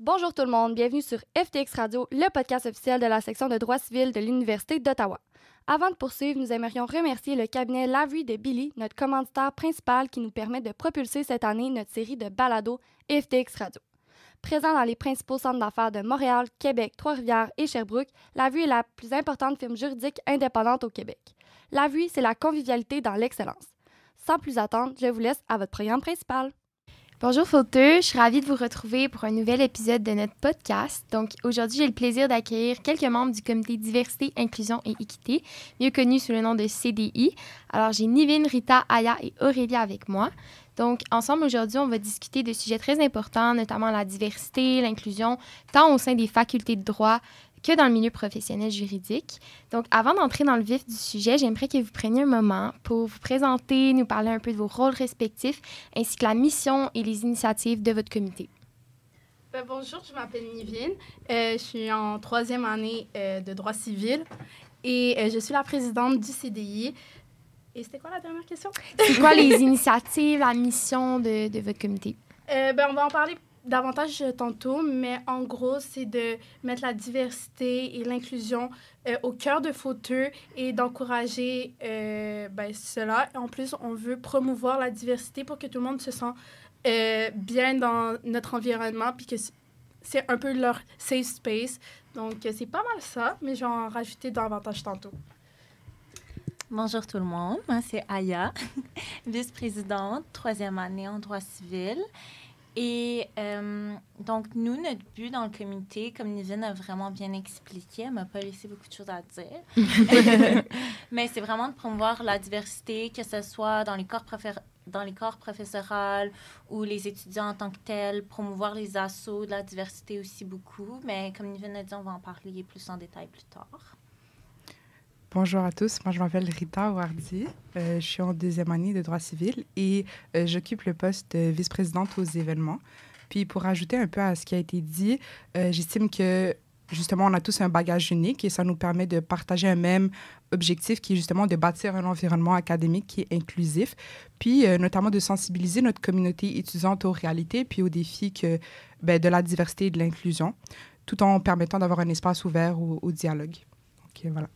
Bonjour tout le monde, bienvenue sur FTX Radio, le podcast officiel de la section de droit civil de l'Université d'Ottawa. Avant de poursuivre, nous aimerions remercier le cabinet Lavery de Billy, notre commanditaire principal qui nous permet de propulser cette année notre série de balados FTX Radio. Présent dans les principaux centres d'affaires de Montréal, Québec, Trois-Rivières et Sherbrooke, Lavery est la plus importante firme juridique indépendante au Québec. Lavery, c'est la convivialité dans l'excellence. Sans plus attendre, je vous laisse à votre programme principal. Bonjour fauteux, je suis ravie de vous retrouver pour un nouvel épisode de notre podcast. Donc aujourd'hui, j'ai le plaisir d'accueillir quelques membres du comité Diversité, Inclusion et Équité, mieux connu sous le nom de CDI. Alors j'ai Nivine, Rita, Aya et Aurélia avec moi. Donc ensemble aujourd'hui, on va discuter de sujets très importants, notamment la diversité, l'inclusion, tant au sein des facultés de droit que dans le milieu professionnel juridique. Donc, avant d'entrer dans le vif du sujet, j'aimerais que vous preniez un moment pour vous présenter, nous parler un peu de vos rôles respectifs, ainsi que la mission et les initiatives de votre comité. Bonjour, je m'appelle Nivine. Je suis en 3e année de droit civil et je suis la présidente du CDI. Et c'était quoi la dernière question? C'est quoi les initiatives, la mission de votre comité? On va en parler davantage tantôt, mais en gros, c'est de mettre la diversité et l'inclusion au cœur de Fauteux et d'encourager cela. En plus, on veut promouvoir la diversité pour que tout le monde se sente bien dans notre environnement, puis que c'est un peu leur safe space. Donc, c'est pas mal ça, mais je vais en rajouter davantage tantôt. Bonjour tout le monde, moi c'est Aya, vice-présidente, 3e année en droit civil. Et donc, nous, notre but dans le comité, comme Nivine a vraiment bien expliqué, elle m'a pas laissé beaucoup de choses à dire, mais c'est vraiment de promouvoir la diversité, que ce soit dans les corps professoraux ou les étudiants en tant que tels, promouvoir les assos de la diversité aussi beaucoup. Mais comme Nivine a dit, on va en parler plus en détail plus tard. Bonjour à tous, moi je m'appelle Rita Ouardi, je suis en 2e année de droit civil et j'occupe le poste de vice-présidente aux événements. Puis pour ajouter un peu à ce qui a été dit, j'estime que justement on a tous un bagage unique et ça nous permet de partager un même objectif qui est justement de bâtir un environnement académique qui est inclusif, puis notamment de sensibiliser notre communauté étudiante aux réalités puis aux défis de la diversité et de l'inclusion, tout en permettant d'avoir un espace ouvert au dialogue. Donc voilà.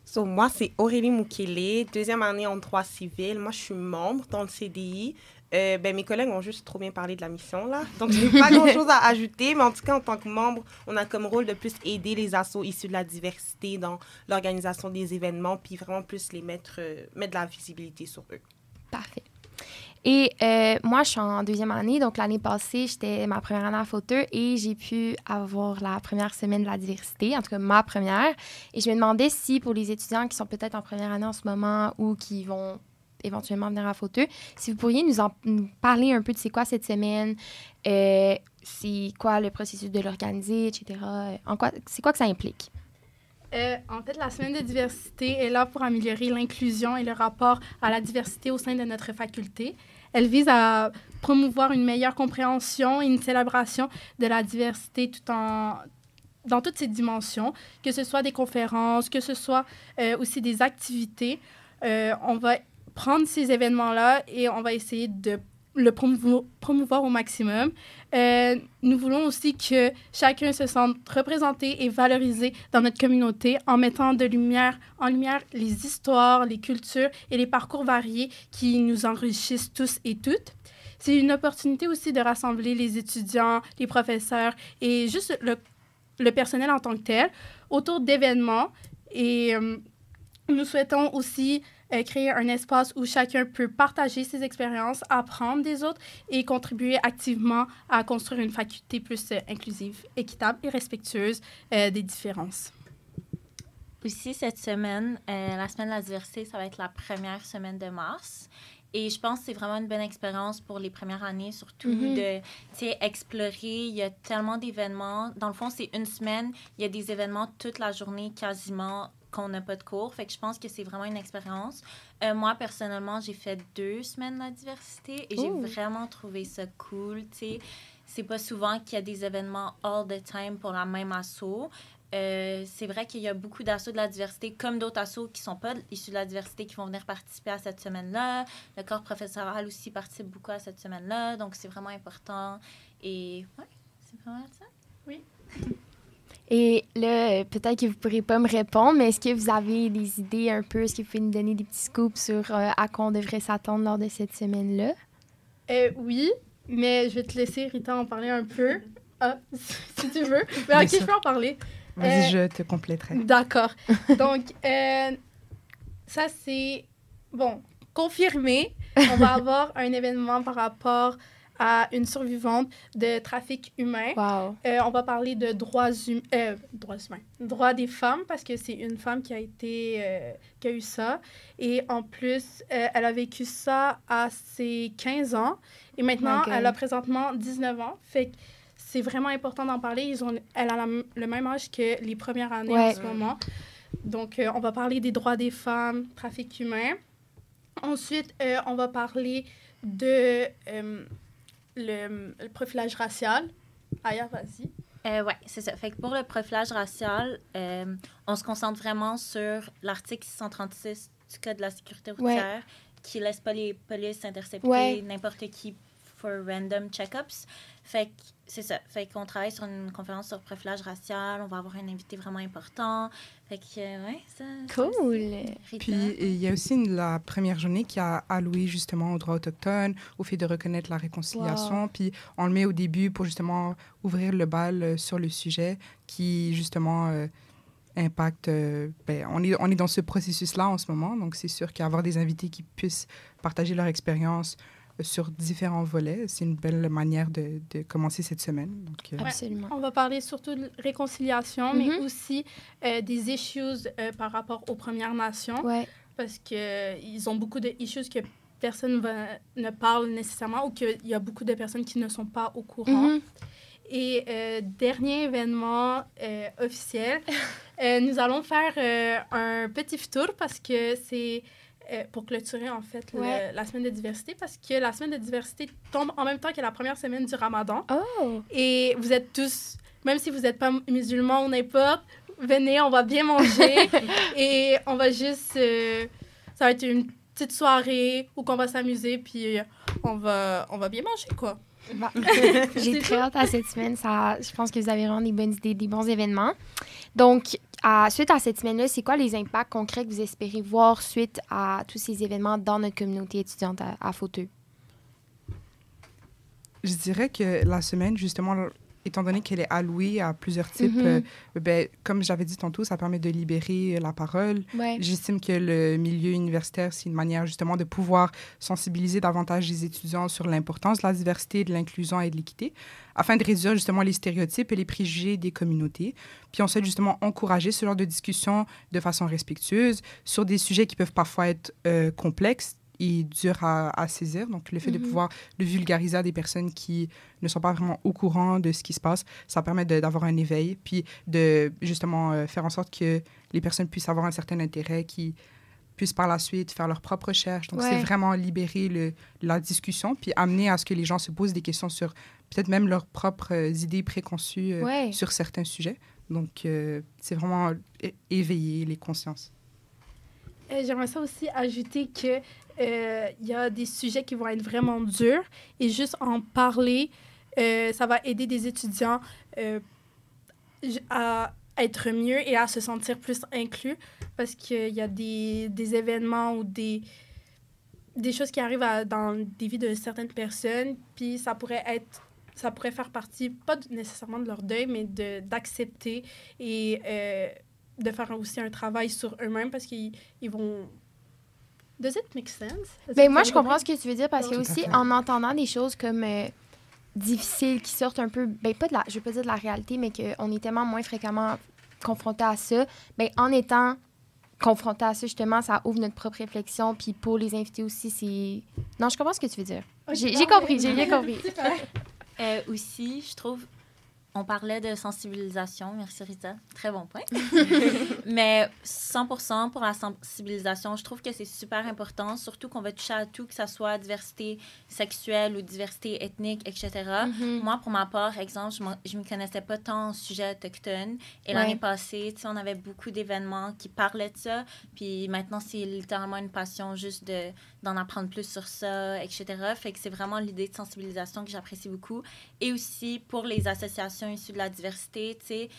So, moi, c'est Aurélie Moukele, 2e année en droit civil. Moi, je suis membre dans le CDI. Mes collègues ont juste trop bien parlé de la mission, là. Donc, je n'ai pas grand-chose à ajouter. Mais en tout cas, en tant que membre, on a comme rôle de plus aider les assos issus de la diversité dans l'organisation des événements, puis vraiment plus les mettre de la visibilité sur eux. Parfait. Et moi, je suis en 2e année. Donc, l'année passée, j'étais ma première année à Fauteux et j'ai pu avoir la première semaine de la diversité, en tout cas ma première. Et je me demandais si, pour les étudiants qui sont peut-être en première année en ce moment ou qui vont éventuellement venir à Fauteux, si vous pourriez nous parler un peu de c'est quoi cette semaine, c'est quoi le processus de l'organiser, etc. C'est quoi que ça implique? En fait, la semaine de diversité est là pour améliorer l'inclusion et le rapport à la diversité au sein de notre faculté. Elle vise à promouvoir une meilleure compréhension et une célébration de la diversité dans toutes ses dimensions, que ce soit des conférences, que ce soit aussi des activités. On va prendre ces événements-là et on va essayer de le promouvoir au maximum. Nous voulons aussi que chacun se sente représenté et valorisé dans notre communauté en mettant en lumière les histoires, les cultures et les parcours variés qui nous enrichissent tous et toutes. C'est une opportunité aussi de rassembler les étudiants, les professeurs et juste le personnel en tant que tel autour d'événements. Et nous souhaitons aussi créer un espace où chacun peut partager ses expériences, apprendre des autres et contribuer activement à construire une faculté plus inclusive, équitable et respectueuse des différences. Aussi, cette semaine, la semaine de la diversité, ça va être la première semaine de mars. Et je pense que c'est vraiment une bonne expérience pour les premières années, surtout de explorer. Il y a tellement d'événements. Dans le fond, c'est une semaine. Il y a des événements toute la journée quasiment qu'on n'a pas de cours. Fait que je pense que c'est vraiment une expérience. Moi, personnellement, j'ai fait 2 semaines de la diversité et j'ai vraiment trouvé ça cool. T'sais. C'est pas souvent qu'il y a des événements all the time pour la même asso. C'est vrai qu'il y a beaucoup d'assos de la diversité, comme d'autres assos qui ne sont pas issus de la diversité, qui vont venir participer à cette semaine-là. Le corps professoral aussi participe beaucoup à cette semaine-là. Donc, c'est vraiment important. Et ouais, c'est pas mal ça. Et là, peut-être que vous ne pourrez pas me répondre, mais est-ce que vous avez des idées un peu? Est-ce que vous pouvez nous donner des petits scoops sur à quoi on devrait s'attendre lors de cette semaine-là? Oui, mais je vais te laisser, Rita, en parler un peu. Ah, si tu veux. Mais ok, je peux en parler. Vas-y, je te compléterai. D'accord. Donc, ça, c'est... Bon, confirmé. On va avoir un événement par rapport à une survivante de trafic humain. Wow. On va parler de droits humains, droits des femmes, parce que c'est une femme qui a eu ça. Et en plus, elle a vécu ça à ses 15 ans. Et maintenant, Oh my God. elle a présentement 19 ans. Fait que c'est vraiment important d'en parler. Elle a le même âge que les premières années en ce moment. Donc, on va parler des droits des femmes, trafic humain. Ensuite, on va parler de... le profilage racial. Aya, vas-y. Oui, c'est ça. Fait que pour le profilage racial, on se concentre vraiment sur l'article 636 du Code de la sécurité routière qui laisse pas les polices intercepter n'importe qui for random check-ups. Fait que c'est ça. Fait qu'on travaille sur une conférence sur profilage racial. On va avoir un invité vraiment important. Fait que, ça... Cool! Puis, il y a aussi la première journée qui a alloué justement aux droits autochtones, au fait de reconnaître la réconciliation. Wow. Puis, on le met au début pour justement ouvrir le bal sur le sujet qui, justement, impacte... on est dans ce processus-là en ce moment. Donc, c'est sûr qu'avoir des invités qui puissent partager leur expérience sur différents volets, c'est une belle manière de commencer cette semaine. Donc, Absolument. On va parler surtout de réconciliation, mais aussi des issues par rapport aux Premières Nations, parce qu'ils ont beaucoup de issues que personne ne parle nécessairement ou qu'il y a beaucoup de personnes qui ne sont pas au courant. Et dernier événement officiel, nous allons faire un petit tour parce que c'est... pour clôturer, en fait, la semaine de diversité, parce que la semaine de diversité tombe en même temps que la première semaine du Ramadan. Oh! Et vous êtes tous, même si vous n'êtes pas musulmans ou n'importe, venez, on va bien manger. Et on va juste... ça va être une petite soirée où on va s'amuser, puis on va bien manger, quoi. J'ai très hâte à cette semaine. Je pense que vous avez vraiment des bonnes idées, des bons événements. Donc, suite à cette semaine-là, c'est quoi les impacts concrets que vous espérez voir suite à tous ces événements dans notre communauté étudiante à Fauteux? Je dirais que la semaine, justement, étant donné qu'elle est allouée à plusieurs types, comme j'avais dit tantôt, ça permet de libérer la parole. J'estime que le milieu universitaire, c'est une manière justement de pouvoir sensibiliser davantage les étudiants sur l'importance de la diversité, de l'inclusion et de l'équité, afin de réduire justement les stéréotypes et les préjugés des communautés. Puis on souhaite justement encourager ce genre de discussion de façon respectueuse sur des sujets qui peuvent parfois être complexes et dur à saisir. Donc, le fait de pouvoir le vulgariser à des personnes qui ne sont pas vraiment au courant de ce qui se passe, ça permet d'avoir un éveil, puis de justement faire en sorte que les personnes puissent avoir un certain intérêt, qui puissent par la suite faire leurs propres recherches. Donc, c'est vraiment libérer la discussion, puis amener à ce que les gens se posent des questions sur peut-être même leurs propres idées préconçues sur certains sujets. Donc, c'est vraiment éveiller les consciences. J'aimerais ça aussi ajouter que il y a des sujets qui vont être vraiment durs et juste en parler, ça va aider des étudiants à être mieux et à se sentir plus inclus parce qu'il y a des événements ou des choses qui arrivent dans des vies de certaines personnes, puis ça pourrait faire partie, pas nécessairement de leur deuil, mais d'accepter et de faire aussi un travail sur eux-mêmes parce qu'ils vont... Does it make sense? Ben, moi, je comprends ce que tu veux dire parce que aussi, en entendant des choses comme difficiles qui sortent un peu, ben, je veux pas dire de la réalité, mais qu'on est tellement moins fréquemment confronté à ça, ben, en étant confronté à ça, justement, ça ouvre notre propre réflexion. Puis pour les invités aussi, c'est... Non, je comprends ce que tu veux dire. Okay, j'ai compris, j'ai bien compris. Aussi, je trouve... On parlait de sensibilisation. Merci, Rita. Très bon point. Mais 100% pour la sensibilisation, je trouve que c'est super important, surtout qu'on va toucher à tout, que ce soit diversité sexuelle ou diversité ethnique, etc. Moi, pour ma part, exemple, je ne me connaissais pas tant au sujet autochtone. Et l'année passée, on avait beaucoup d'événements qui parlaient de ça. Puis maintenant, c'est littéralement une passion juste de d'en apprendre plus sur ça, etc. Fait que c'est vraiment l'idée de sensibilisation que j'apprécie beaucoup. Et aussi, pour les associations issues de la diversité, tu sais,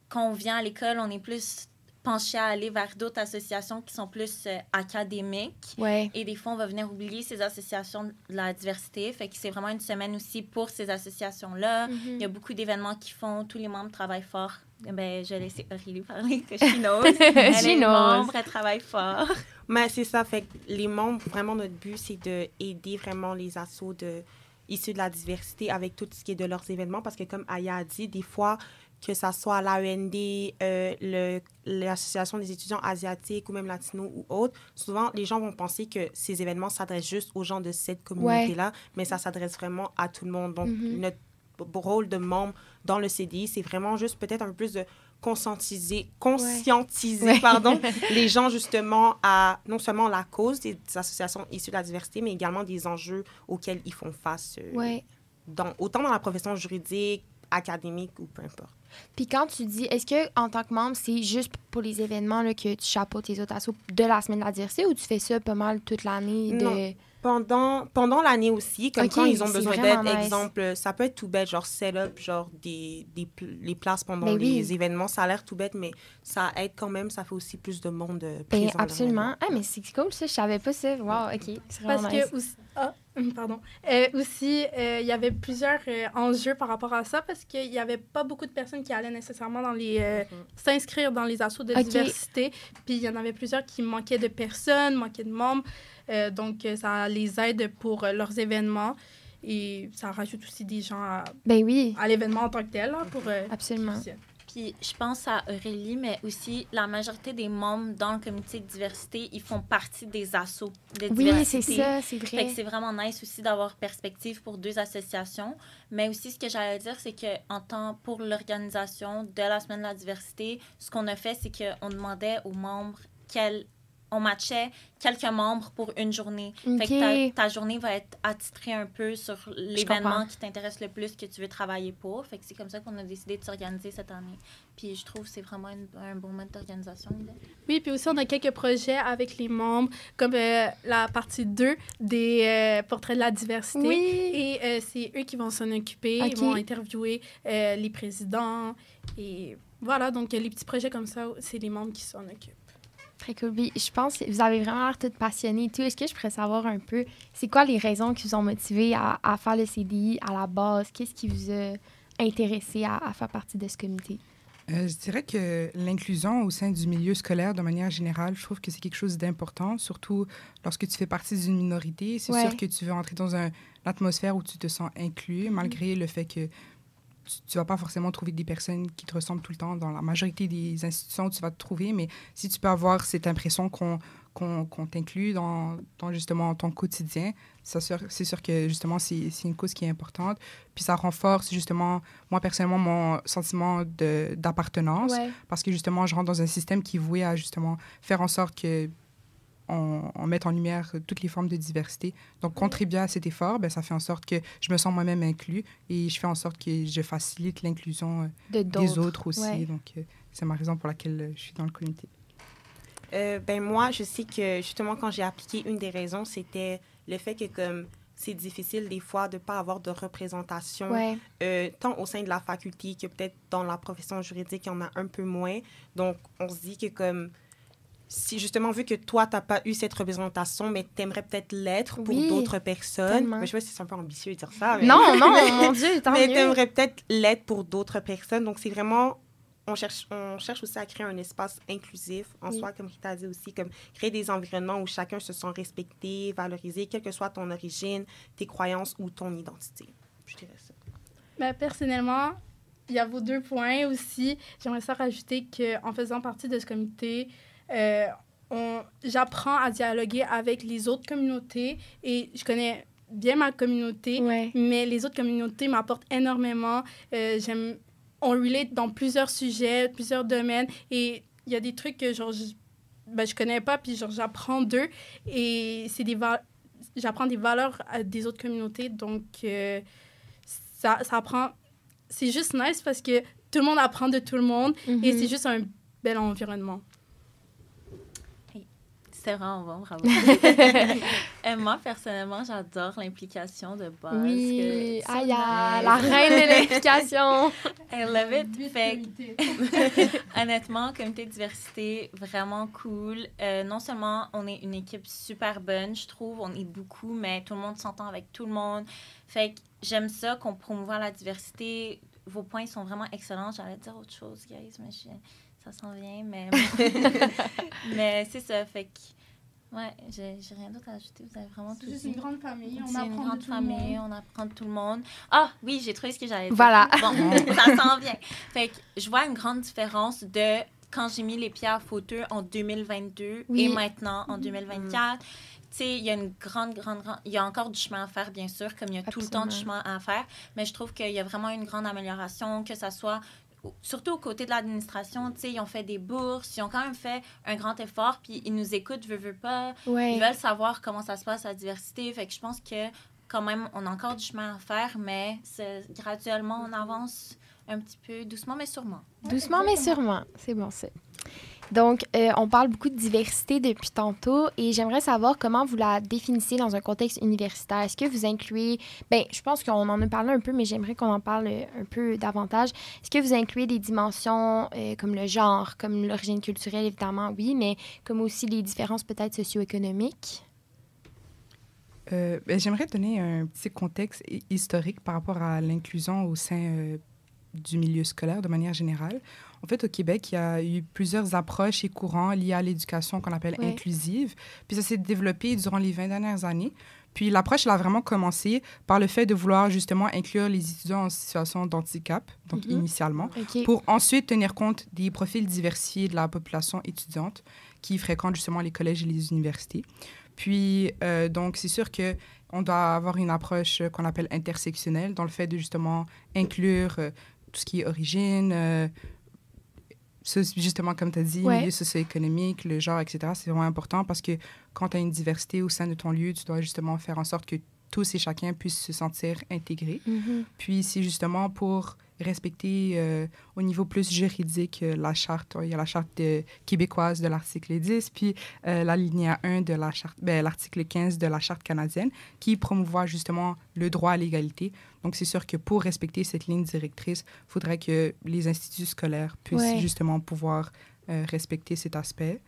quand on vient à l'école, on est plus penché à aller vers d'autres associations qui sont plus académiques. Ouais. Et des fois, on va venir oublier ces associations de la diversité. Fait que c'est vraiment une semaine aussi pour ces associations-là. Il y a beaucoup d'événements qui font. Tous les membres travaillent fort. Ben, je vais laisser Aurélie parler, que she knows. Elle est membre, elle travaille fort. Mais c'est ça, fait que les membres, vraiment, notre but, c'est d'aider vraiment les assos issus de la diversité avec tout ce qui est de leurs événements. Parce que, comme Aya a dit, des fois, que ça soit l'AEND, l'Association des étudiants asiatiques ou même latinos ou autres, souvent, les gens vont penser que ces événements s'adressent juste aux gens de cette communauté-là, mais ça s'adresse vraiment à tout le monde. Donc, notre rôle de membre dans le CDI, c'est vraiment juste peut-être un peu plus de conscientiser pardon, les gens justement à non seulement la cause des associations issues de la diversité, mais également des enjeux auxquels ils font face, autant dans la profession juridique, académique ou peu importe. Puis quand tu dis, est-ce que en tant que membre, c'est juste pour les événements là, que tu chapeautes tes autres assos de la semaine de la diversité ou tu fais ça pas mal toute l'année? Non. Pendant l'année aussi, comme quand ils ont besoin d'aide, exemple, ça peut être tout bête, genre set-up, genre les places pendant les événements, ça a l'air tout bête, mais ça aide quand même, ça fait aussi plus de monde présent. Absolument. Ah, mais c'est cool ça, je savais pas ça. Wow, OK, c'est vraiment nice. Aussi, il y avait plusieurs enjeux par rapport à ça parce qu'il n'y avait pas beaucoup de personnes qui allaient nécessairement dans s'inscrire dans les assos de diversité. Puis il y en avait plusieurs qui manquaient de personnes, manquaient de membres. Donc, ça les aide pour leurs événements. Et ça rajoute aussi des gens à l'événement en tant que tel. Là, absolument. Puis, je pense à Aurélie, mais aussi la majorité des membres dans le comité de diversité, ils font partie des assos de diversité. Oui, c'est ça, c'est vrai. Fait que c'est vraiment nice aussi d'avoir perspective pour 2 associations. Mais aussi, ce que j'allais dire, c'est pour l'organisation de la Semaine de la diversité, ce qu'on a fait, c'est qu'on demandait aux membres on matchait quelques membres pour une journée. Fait que ta journée va être attitrée un peu sur l'événement qui t'intéresse le plus, que tu veux travailler pour. Fait que c'est comme ça qu'on a décidé de s'organiser cette année. Puis je trouve que c'est vraiment un bon mode d'organisation. Oui, puis aussi, on a quelques projets avec les membres, comme la partie 2 des portraits de la diversité. Oui. Et c'est eux qui vont s'en occuper. Ils vont interviewer les présidents. Et voilà, donc les petits projets comme ça, c'est les membres qui s'en occupent. Très cool. Je pense que vous avez vraiment l'air toutes passionnées et tout. Est-ce que je pourrais savoir un peu, c'est quoi les raisons qui vous ont motivé à faire le CDI à la base? Qu'est-ce qui vous a intéressé à faire partie de ce comité? Je dirais que l'inclusion au sein du milieu scolaire, de manière générale, je trouve que c'est quelque chose d'important, surtout lorsque tu fais partie d'une minorité. C'est sûr que tu veux entrer dans une atmosphère où tu te sens inclus, malgré le fait que tu ne vas pas forcément trouver des personnes qui te ressemblent tout le temps. Dans la majorité des institutions, tu vas te trouver, mais si tu peux avoir cette impression qu'on t'inclut dans justement ton quotidien, c'est sûr que justement, c'est une cause qui est importante. Puis ça renforce justement, moi personnellement, mon sentiment d'appartenance, parce que justement, je rentre dans un système qui est voué à justement faire en sorte que on met en lumière toutes les formes de diversité. Donc, contribuer à cet effort, ça fait en sorte que je me sens moi-même inclus et je fais en sorte que je facilite l'inclusion des autres aussi. Ouais. Donc, c'est ma raison pour laquelle je suis dans le comité. Moi, je sais que justement, quand j'ai appliqué, une des raisons, c'était le fait que comme c'est difficile des fois de ne pas avoir de représentation, tant au sein de la faculté que peut-être dans la profession juridique, il y en a un peu moins. Donc, on se dit que comme si justement, vu que toi, tu n'as pas eu cette représentation, mais tu aimerais peut-être l'être pour d'autres personnes. Mais je sais pas si c'est un peu ambitieux de dire ça. Mais... Non, mon Dieu, tant mieux. Mais tu aimerais peut-être l'être pour d'autres personnes. Donc, c'est vraiment... On cherche aussi à créer un espace inclusif en soi, comme Rita a dit aussi, comme créer des environnements où chacun se sent respecté, valorisé, quelle que soit ton origine, tes croyances ou ton identité. Je dirais ça. Personnellement, il y a vos 2 points aussi. J'aimerais ça rajouter qu'en faisant partie de ce comité, j'apprends à dialoguer avec les autres communautés et je connais bien ma communauté, mais les autres communautés m'apportent énormément. On relate dans plusieurs sujets, plusieurs domaines et il y a des trucs que genre, je connais pas puis genre, j'apprends d'eux et j'apprends des valeurs des autres communautés donc ça apprend. C'est juste nice parce que tout le monde apprend de tout le monde et c'est juste un bel environnement. C'était vraiment bon, bravo. Moi, personnellement, j'adore l'implication de base. Oui, la reine de l'implication. I love it. Fait honnêtement, comité de diversité, vraiment cool. Non seulement on est une équipe super bonne, je trouve, on est beaucoup, mais tout le monde s'entend avec tout le monde. Fait que j'aime ça qu'on promouvoit la diversité. Vos points sont vraiment excellents. J'allais dire autre chose, guys, mais ça s'en vient, mais... mais c'est ça, fait que... Ouais, j'ai rien d'autre à ajouter. Vous avez vraiment tout dit. C'est une grande famille. C'est une grande famille, on apprend de tout le monde. Ah, oui, j'ai trouvé ce que j'allais dire. Voilà. Bon, ça s'en vient. Fait que je vois une grande différence de quand j'ai mis les pieds à fauteuil en 2022 et maintenant en 2024. Tu sais, il y a une grande... Il y a encore du chemin à faire, bien sûr, comme il y a tout le temps du chemin à faire. Mais je trouve qu'il y a vraiment une grande amélioration, que ça soit... Surtout aux côtés de l'administration, tu sais, ils ont fait des bourses, ils ont quand même fait un grand effort, puis ils nous écoutent, veulent pas. Ouais. Ils veulent savoir comment ça se passe, la diversité. Fait que je pense que, quand même, on a encore du chemin à faire, mais graduellement, on avance un petit peu doucement, mais sûrement. Doucement, mais sûrement. C'est bon, ça. Donc, on parle beaucoup de diversité depuis tantôt et j'aimerais savoir comment vous la définissez dans un contexte universitaire. Est-ce que vous incluez... Bien, je pense qu'on en a parlé un peu, mais j'aimerais qu'on en parle un peu davantage. Est-ce que vous incluez des dimensions comme le genre, comme l'origine culturelle, évidemment, oui, mais comme aussi les différences peut-être socio-économiques? J'aimerais donner un petit contexte historique par rapport à l'inclusion au sein du milieu scolaire de manière générale. En fait, au Québec, il y a eu plusieurs approches et courants liés à l'éducation qu'on appelle inclusive. Puis ça s'est développé durant les 20 dernières années. Puis l'approche, elle a vraiment commencé par le fait de vouloir justement inclure les étudiants en situation d'handicap, donc initialement, pour ensuite tenir compte des profils diversifiés de la population étudiante qui fréquente justement les collèges et les universités. Puis, donc, c'est sûr qu'on doit avoir une approche qu'on appelle intersectionnelle dans le fait de justement inclure tout ce qui est origine, justement, comme tu as dit, milieu socio-économique, le genre, etc. C'est vraiment important parce que quand tu as une diversité au sein de ton lieu, tu dois justement faire en sorte que tous et chacun puissent se sentir intégrés. Puis c'est justement pour respecter au niveau plus juridique la charte. Il y a la charte québécoise de l'article 10, puis l'alinéa 1 de la charte, l'article 15 de la charte canadienne qui promouvoit justement le droit à l'égalité. Donc c'est sûr que pour respecter cette ligne directrice, il faudrait que les instituts scolaires puissent justement pouvoir respecter cet aspect.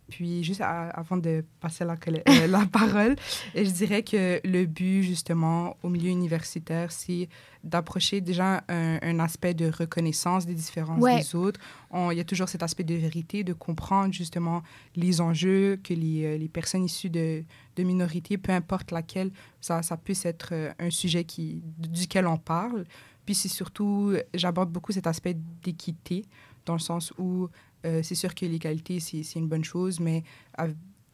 Puis, juste avant de passer la parole, je dirais que le but, justement, au milieu universitaire, c'est d'approcher déjà un aspect de reconnaissance des différences des autres. Il y a toujours cet aspect de vérité, de comprendre, justement, les enjeux, que les personnes issues de minorités, peu importe laquelle, ça puisse être un sujet duquel on parle. Puis, c'est surtout, j'aborde beaucoup cet aspect d'équité, dans le sens où c'est sûr que l'égalité, c'est une bonne chose, mais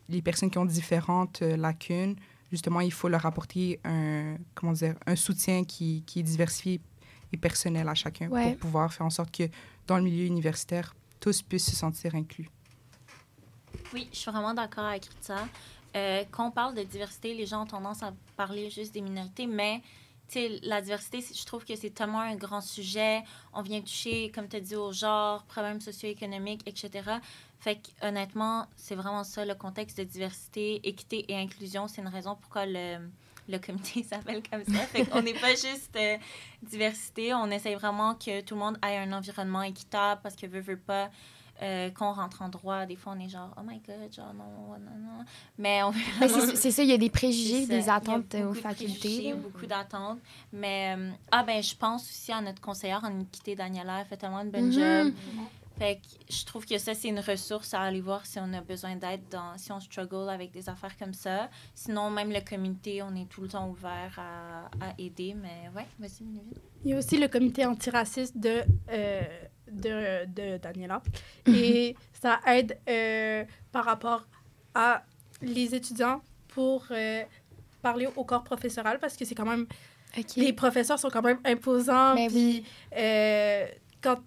les personnes qui ont différentes lacunes, justement, il faut leur apporter un soutien qui est diversifié et personnel à chacun pour pouvoir faire en sorte que dans le milieu universitaire, tous puissent se sentir inclus. Oui, je suis vraiment d'accord avec ça. Quand on parle de diversité, les gens ont tendance à parler juste des minorités, mais la diversité, je trouve que c'est tellement un grand sujet. On vient toucher, comme tu as dit, au genre, problèmes socio-économiques, etc. Fait qu'honnêtement, c'est vraiment ça, le contexte de diversité, équité et inclusion. C'est une raison pourquoi le comité s'appelle comme ça. Fait qu'on n'est pas juste diversité. On essaye vraiment que tout le monde ait un environnement équitable parce que veut pas... quand on rentre en droit, des fois, on est genre, oh my God, genre, non. Mais c'est ça, il y a des préjugés, des attentes aux facultés. Il y a beaucoup d'attentes. Mais, je pense aussi à notre conseillère en équité, Daniela, elle fait tellement une bonne job. Fait que je trouve que ça, c'est une ressource à aller voir si on a besoin d'aide, si on struggle avec des affaires comme ça. Sinon, même le comité, on est tout le temps ouvert à aider. Mais ouais, vas-y, Minéville. Il y a aussi le comité antiraciste de Daniela. Et ça aide par rapport à les étudiants pour parler au corps professoral parce que c'est quand même... Les professeurs sont quand même imposants. Puis quand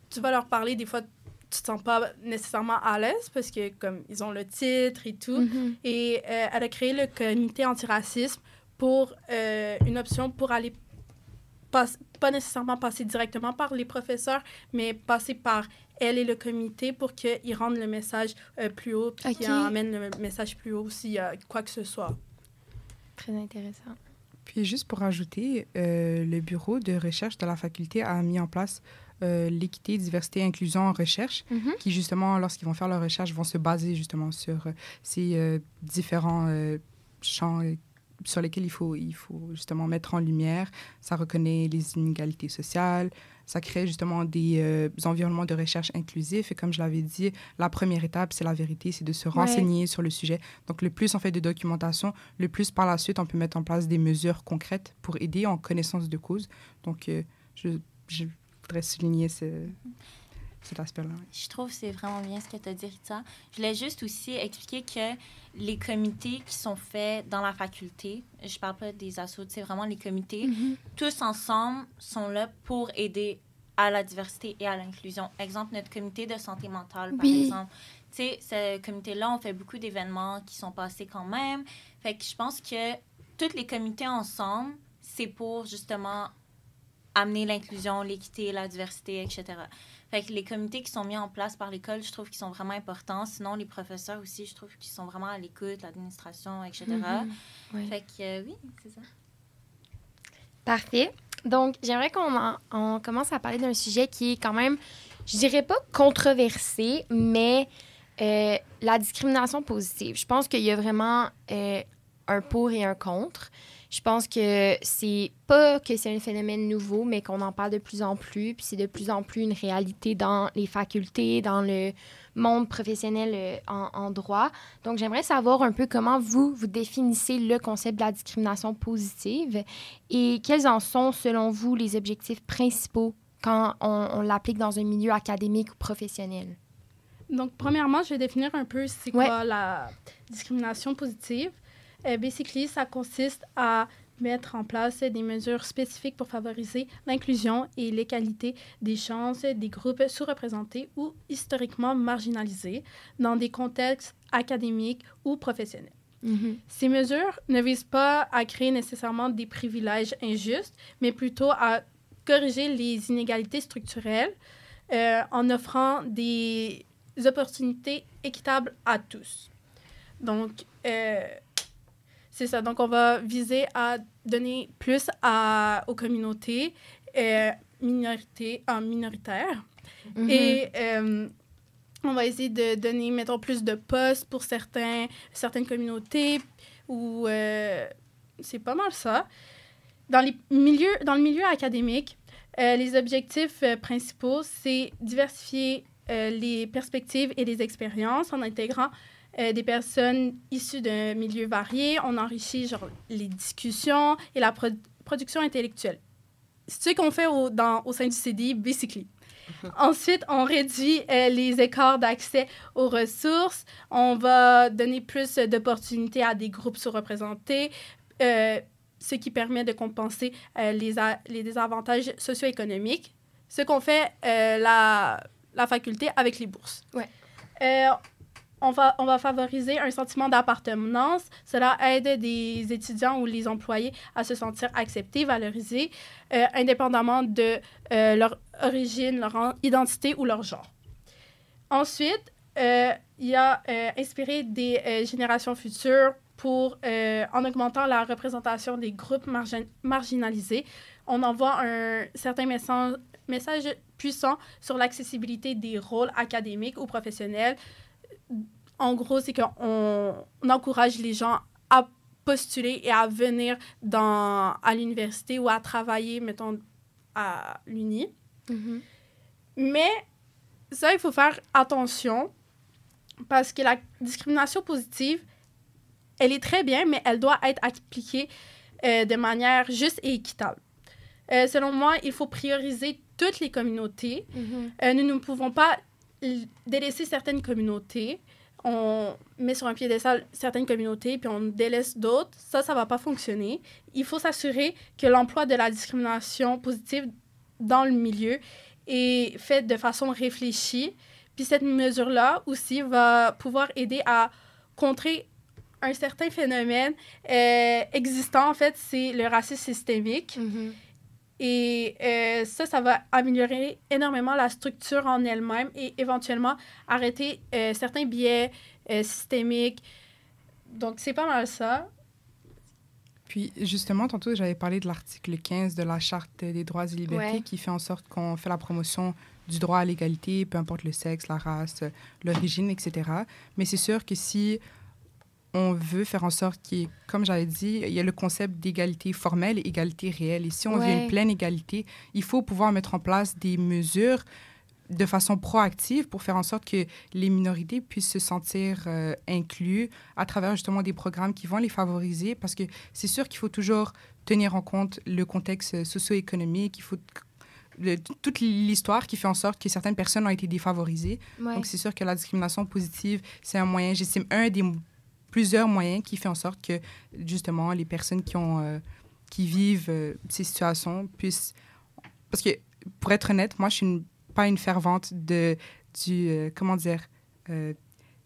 tu vas leur parler, des fois, tu te sens pas nécessairement à l'aise parce que comme ils ont le titre et tout. Et elle a créé le comité antiracisme pour une option pour aller pas nécessairement passer directement par les professeurs, mais passer par elle et le comité pour qu'ils rendent le message plus haut, puis qu'ils amènent le message plus haut s'il y a quoi que ce soit. Très intéressant. Puis juste pour ajouter, le bureau de recherche de la faculté a mis en place l'équité, diversité, inclusion en recherche, qui justement, lorsqu'ils vont faire leur recherche, vont se baser justement sur ces différents champs sur lesquels il faut justement mettre en lumière. Ça reconnaît les inégalités sociales, ça crée justement des environnements de recherche inclusifs. Et comme je l'avais dit, la première étape, c'est la vérité, c'est de se renseigner sur le sujet. Donc, le plus on fait de documentation, le plus par la suite, on peut mettre en place des mesures concrètes pour aider en connaissance de cause. Donc, je voudrais souligner cet aspect-là. Je trouve que c'est vraiment bien ce que tu as dit, Rita. Je voulais juste aussi expliquer que les comités qui sont faits dans la faculté, je parle pas des assos, c'est vraiment les comités, tous ensemble sont là pour aider à la diversité et à l'inclusion. Exemple, notre comité de santé mentale, par exemple. Tu sais, ce comité-là, on fait beaucoup d'événements qui sont passés quand même. Fait que je pense que tous les comités ensemble, c'est pour justement amener l'inclusion, l'équité, la diversité, etc. Fait que les comités qui sont mis en place par l'école, je trouve qu'ils sont vraiment importants. Sinon, les professeurs aussi, je trouve qu'ils sont vraiment à l'écoute, l'administration, etc. Fait que oui, c'est ça. Parfait. Donc, j'aimerais qu'on commence à parler d'un sujet qui est quand même, je dirais pas controversé, mais la discrimination positive. Je pense qu'il y a vraiment un pour et un contre. Je pense que c'est pas que c'est un phénomène nouveau, mais qu'on en parle de plus en plus. Puis c'est de plus en plus une réalité dans les facultés, dans le monde professionnel en droit. Donc, j'aimerais savoir un peu comment vous définissez le concept de la discrimination positive et quels en sont, selon vous, les objectifs principaux quand on l'applique dans un milieu académique ou professionnel. Donc, premièrement, je vais définir un peu c'est quoi la discrimination positive. Basically, ça consiste à mettre en place des mesures spécifiques pour favoriser l'inclusion et l'égalité des chances des groupes sous-représentés ou historiquement marginalisés dans des contextes académiques ou professionnels. Ces mesures ne visent pas à créer nécessairement des privilèges injustes, mais plutôt à corriger les inégalités structurelles en offrant des opportunités équitables à tous. Donc, c'est ça. Donc, on va viser à donner plus aux communautés minoritaires. Et on va essayer de donner, mettons, plus de postes pour certaines communautés ou c'est pas mal ça. Dans le milieu académique, les objectifs principaux, c'est diversifier les perspectives et les expériences en intégrant des personnes issues d'un milieu varié. On enrichit les discussions et la production intellectuelle. C'est ce qu'on fait au sein du CDI, basically. Ensuite, on réduit les écarts d'accès aux ressources. On va donner plus d'opportunités à des groupes sous-représentés, ce qui permet de compenser les désavantages socio-économiques. Ce qu'on fait la faculté avec les bourses. On va favoriser un sentiment d'appartenance. Cela aide des étudiants ou les employés à se sentir acceptés, valorisés, indépendamment de leur origine, leur identité ou leur genre. Ensuite, il y a inspiré des générations futures en augmentant la représentation des groupes marginalisés. On envoie un certain message puissant sur l'accessibilité des rôles académiques ou professionnels. En gros, c'est qu'on encourage les gens à postuler et à venir à l'université ou à travailler, mettons, à l'uni. Mais ça, il faut faire attention parce que la discrimination positive, elle est très bien, mais elle doit être appliquée de manière juste et équitable. Selon moi, il faut prioriser toutes les communautés. Nous ne pouvons pas délaisser certaines communautés. On met sur un piédestal certaines communautés, puis on délaisse d'autres. Ça ne va pas fonctionner. Il faut s'assurer que l'emploi de la discrimination positive dans le milieu est fait de façon réfléchie. Puis cette mesure-là aussi va pouvoir aider à contrer un certain phénomène existant. En fait, c'est le racisme systémique. Et ça va améliorer énormément la structure en elle-même et éventuellement arrêter certains biais systémiques. Donc, c'est pas mal ça. Puis, justement, tantôt, j'avais parlé de l'article 15 de la Charte des droits et libertés qui fait en sorte qu'on fait la promotion du droit à l'égalité, peu importe le sexe, la race, l'origine, etc. Mais c'est sûr que si on veut faire en sorte comme j'avais dit, il y a le concept d'égalité formelle et égalité réelle. Et si on veut une pleine égalité, il faut pouvoir mettre en place des mesures de façon proactive pour faire en sorte que les minorités puissent se sentir inclus à travers justement des programmes qui vont les favoriser, parce que c'est sûr qu'il faut toujours tenir en compte le contexte socio-économique, il faut toute l'histoire qui fait en sorte que certaines personnes ont été défavorisées. Donc, c'est sûr que la discrimination positive, c'est un moyen, j'estime, un des plusieurs moyens qui fait en sorte que, justement, les personnes qui vivent ces situations puissent... Parce que, pour être honnête, moi, je suis pas une fervente comment dire...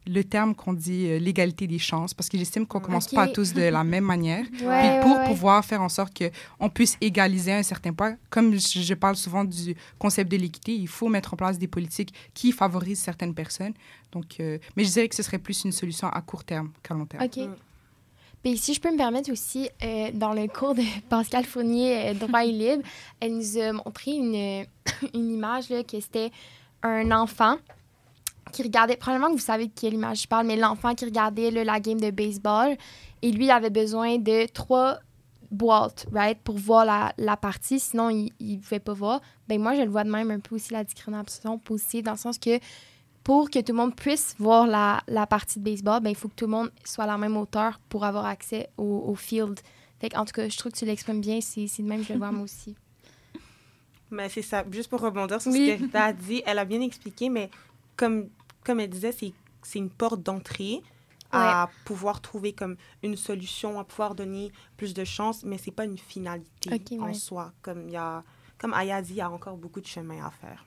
le terme qu'on dit l'égalité des chances, parce que j'estime qu'on commence pas tous de la même manière. Puis pour pouvoir faire en sorte qu'on puisse égaliser à un certain point, comme je parle souvent du concept de l'équité, il faut mettre en place des politiques qui favorisent certaines personnes. Donc, mais je dirais que ce serait plus une solution à court terme qu'à long terme. OK. Puis si je peux me permettre aussi, dans le cours de Pascal Fournier, Droit et libre, elle nous a montré une image là, que c'était un enfant qui regardait, probablement que vous savez de quelle image je parle, mais l'enfant qui regardait là, la game de baseball, et lui, il avait besoin de 3 boîtes, right, pour voir la partie, sinon il ne pouvait pas voir. Ben moi, je le vois de même un peu aussi la discrimination positive, dans le sens que pour que tout le monde puisse voir la partie de baseball, ben il faut que tout le monde soit à la même hauteur pour avoir accès au field. Fait en tout cas, je trouve que tu l'exprimes bien, c'est de même que je le vois moi aussi. Mais c'est ça, juste pour rebondir sur ce que Rita a dit, elle a bien expliqué, mais comme elle disait, c'est une porte d'entrée à pouvoir trouver comme une solution, à pouvoir donner plus de chance, mais c'est pas une finalité en soi. Comme Aya dit, il y a encore beaucoup de chemin à faire.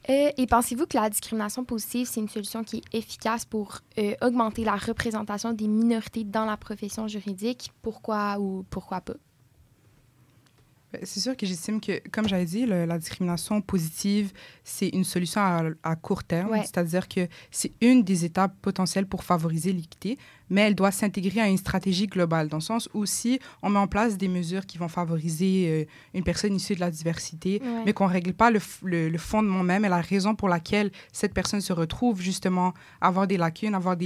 Et pensez-vous que la discrimination positive, c'est une solution qui est efficace pour augmenter la représentation des minorités dans la profession juridique? Pourquoi ou pourquoi pas? C'est sûr que j'estime que, comme j'avais dit, la discrimination positive, c'est une solution à court terme. C'est-à-dire que c'est une des étapes potentielles pour favoriser l'équité, mais elle doit s'intégrer à une stratégie globale, dans le sens où si on met en place des mesures qui vont favoriser une personne issue de la diversité, mais qu'on ne règle pas le fondement même et la raison pour laquelle cette personne se retrouve justement à avoir des lacunes, avoir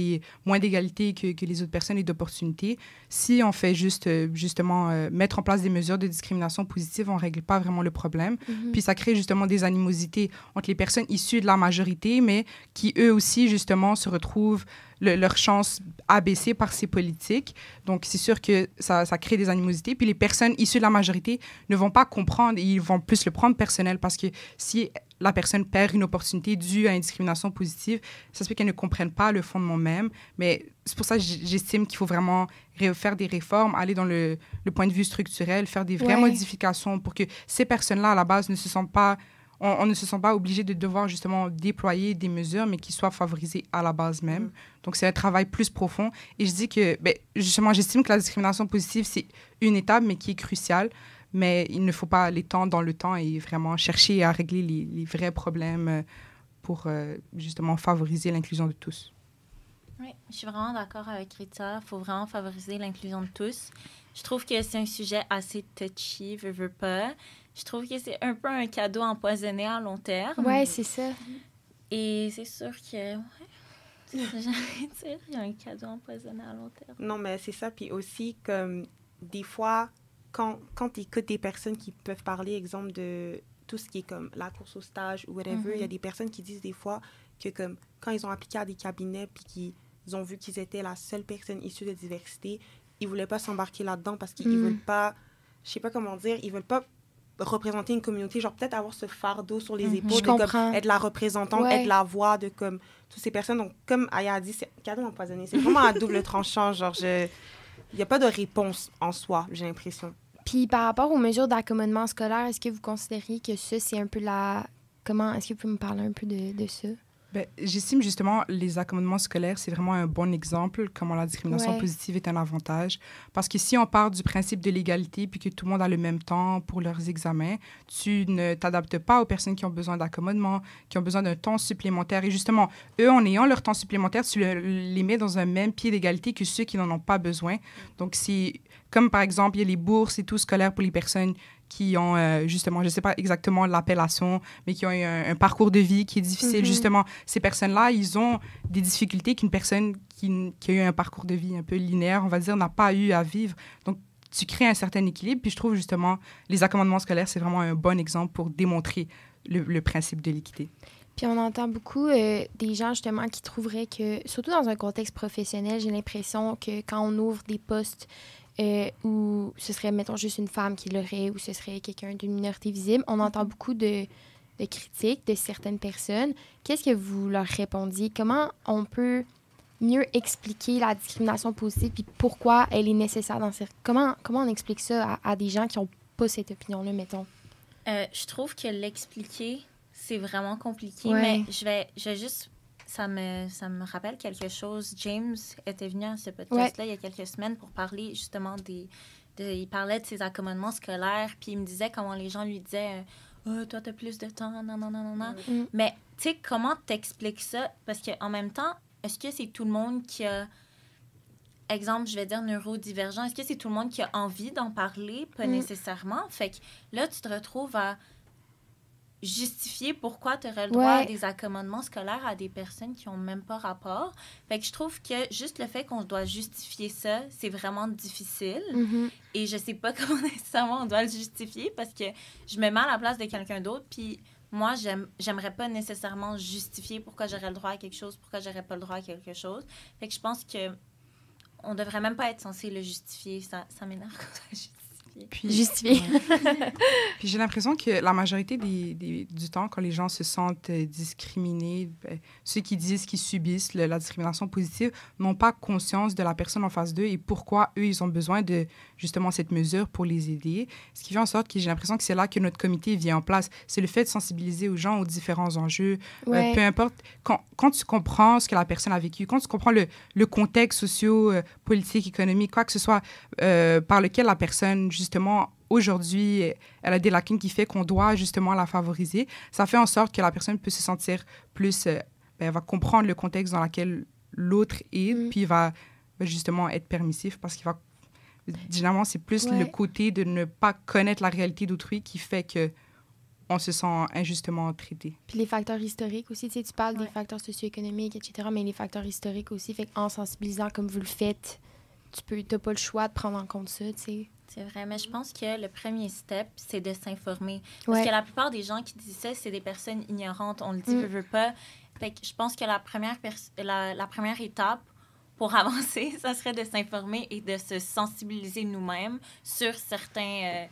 moins d'égalité que les autres personnes et d'opportunités, si on fait justement mettre en place des mesures de discrimination positive, on ne règle pas vraiment le problème. Puis ça crée justement des animosités entre les personnes issues de la majorité, mais qui eux aussi justement se retrouvent leur chance abaissée par ces politiques. Donc, c'est sûr que ça crée des animosités. Puis les personnes issues de la majorité ne vont pas comprendre et ils vont plus le prendre personnel, parce que si la personne perd une opportunité due à une discrimination positive, ça se peut qu'elle ne comprenne pas le fondement même. Mais c'est pour ça que j'estime qu'il faut vraiment faire des réformes, aller dans le point de vue structurel, faire des vraies modifications pour que ces personnes-là, à la base, ne se sentent pas... On ne se sent pas obligé de devoir justement déployer des mesures, mais qui soient favorisées à la base même. Donc, c'est un travail plus profond. Et je dis que, justement, j'estime que la discrimination positive, c'est une étape, mais qui est cruciale. Mais il ne faut pas l'étendre dans le temps et vraiment chercher à régler les vrais problèmes pour justement favoriser l'inclusion de tous. Oui, je suis vraiment d'accord avec Rita. Il faut vraiment favoriser l'inclusion de tous. Je trouve que c'est un sujet assez touchy, veux pas. Je trouve que c'est un peu un cadeau empoisonné à long terme. Oui, c'est ça. Et c'est sûr que, j'allais dire, il y a un cadeau empoisonné à long terme. Non, mais c'est ça. Puis aussi, comme des fois, quand tu écoutes des personnes qui peuvent parler, exemple, de tout ce qui est comme la course au stage ou whatever, il y a des personnes qui disent des fois que comme quand ils ont appliqué à des cabinets puis qu'ils ont vu qu'ils étaient la seule personne issue de diversité, ils voulaient pas s'embarquer là-dedans parce qu'ils veulent pas, je sais pas comment dire, ils veulent pas représenter une communauté, genre peut-être avoir ce fardeau sur les épaules, de comme, être la représentante, être la voix de comme toutes ces personnes. Donc, comme Aya a dit, c'est un cadeau empoisonné. C'est vraiment à double tranchant. Genre, il n'y a pas de réponse en soi, j'ai l'impression. Puis, par rapport aux mesures d'accommodement scolaire, est-ce que vous considérez que ça, c'est un peu Comment... Est-ce que vous pouvez me parler un peu de ça? Ben, j'estime justement les accommodements scolaires, c'est vraiment un bon exemple comment la discrimination positive est un avantage. Parce que si on part du principe de l'égalité puis que tout le monde a le même temps pour leurs examens, tu ne t'adaptes pas aux personnes qui ont besoin d'accommodement, qui ont besoin d'un temps supplémentaire. Et justement, eux, en ayant leur temps supplémentaire, tu les mets dans un même pied d'égalité que ceux qui n'en ont pas besoin. Donc, c'est comme par exemple, il y a les bourses et tout scolaires pour les personnes qui ont justement, je ne sais pas exactement l'appellation, mais qui ont un parcours de vie qui est difficile. Justement, ces personnes-là, ils ont des difficultés qu'une personne qui a eu un parcours de vie un peu linéaire, on va dire, n'a pas eu à vivre. Donc, tu crées un certain équilibre. Puis je trouve justement, les accommodements scolaires, c'est vraiment un bon exemple pour démontrer le principe de l'équité. Puis on entend beaucoup des gens justement qui trouveraient que, surtout dans un contexte professionnel, j'ai l'impression que quand on ouvre des postes où ce serait, mettons, juste une femme qui l'aurait ou ce serait quelqu'un d'une minorité visible, on entend beaucoup de critiques de certaines personnes. Qu'est-ce que vous leur répondiez? Comment on peut mieux expliquer la discrimination positive puis pourquoi elle est nécessaire dans comment on explique ça à des gens qui n'ont pas cette opinion-là, mettons? Je trouve que l'expliquer, c'est vraiment compliqué, mais je vais juste... Ça me rappelle quelque chose. James était venu à ce podcast-là il y a quelques semaines pour parler justement il parlait de ses accommodements scolaires, puis il me disait comment les gens lui disaient « Oh, toi, t'as plus de temps, non. » Mais, tu sais, comment t'expliques ça? Parce qu'en même temps, est-ce que c'est tout le monde qui a... Exemple, je vais dire neurodivergent. Est-ce que c'est tout le monde qui a envie d'en parler? Pas nécessairement. Fait que là, tu te retrouves à justifier pourquoi tu aurais le droit à des accommodements scolaires à des personnes qui n'ont même pas rapport. Fait que je trouve que juste le fait qu'on doit justifier ça, c'est vraiment difficile. Et je sais pas comment nécessairement on doit le justifier parce que je me mets à la place de quelqu'un d'autre, puis moi, j'aimerais pas nécessairement justifier pourquoi j'aurais le droit à quelque chose, pourquoi j'aurais pas le droit à quelque chose. Fait que je pense que on devrait même pas être censé le justifier. Ça m'énerve quand ça justifier. Justifier. Puis j'ai l'impression que la majorité du temps, quand les gens se sentent discriminés, ceux qui disent qu'ils subissent la discrimination positive n'ont pas conscience de la personne en face d'eux et pourquoi eux, ils ont besoin de justement cette mesure pour les aider. Ce qui fait en sorte que j'ai l'impression que c'est là que notre comité vient en place. C'est le fait de sensibiliser aux gens aux différents enjeux. Peu importe, quand tu comprends ce que la personne a vécu, quand tu comprends le contexte socio-politique, économique, quoi que ce soit par lequel la personne, justement, aujourd'hui, elle a des lacunes qui fait qu'on doit justement la favoriser. Ça fait en sorte que la personne peut se sentir plus... elle va comprendre le contexte dans lequel l'autre est, puis il va justement être permissif parce qu'il va... Généralement, c'est plus le côté de ne pas connaître la réalité d'autrui qui fait que on se sent injustement traité. Puis les facteurs historiques aussi, tu sais, tu parles des facteurs socio-économiques, etc., mais les facteurs historiques aussi, fait qu'en sensibilisant comme vous le faites, t'as pas le choix de prendre en compte ça, tu sais. C'est vrai, mais je pense que le premier step, c'est de s'informer. Parce que la plupart des gens qui disent ça, c'est des personnes ignorantes. On le dit, veut pas. Fait que je pense que la première étape pour avancer, ça serait de s'informer et de se sensibiliser nous-mêmes sur certains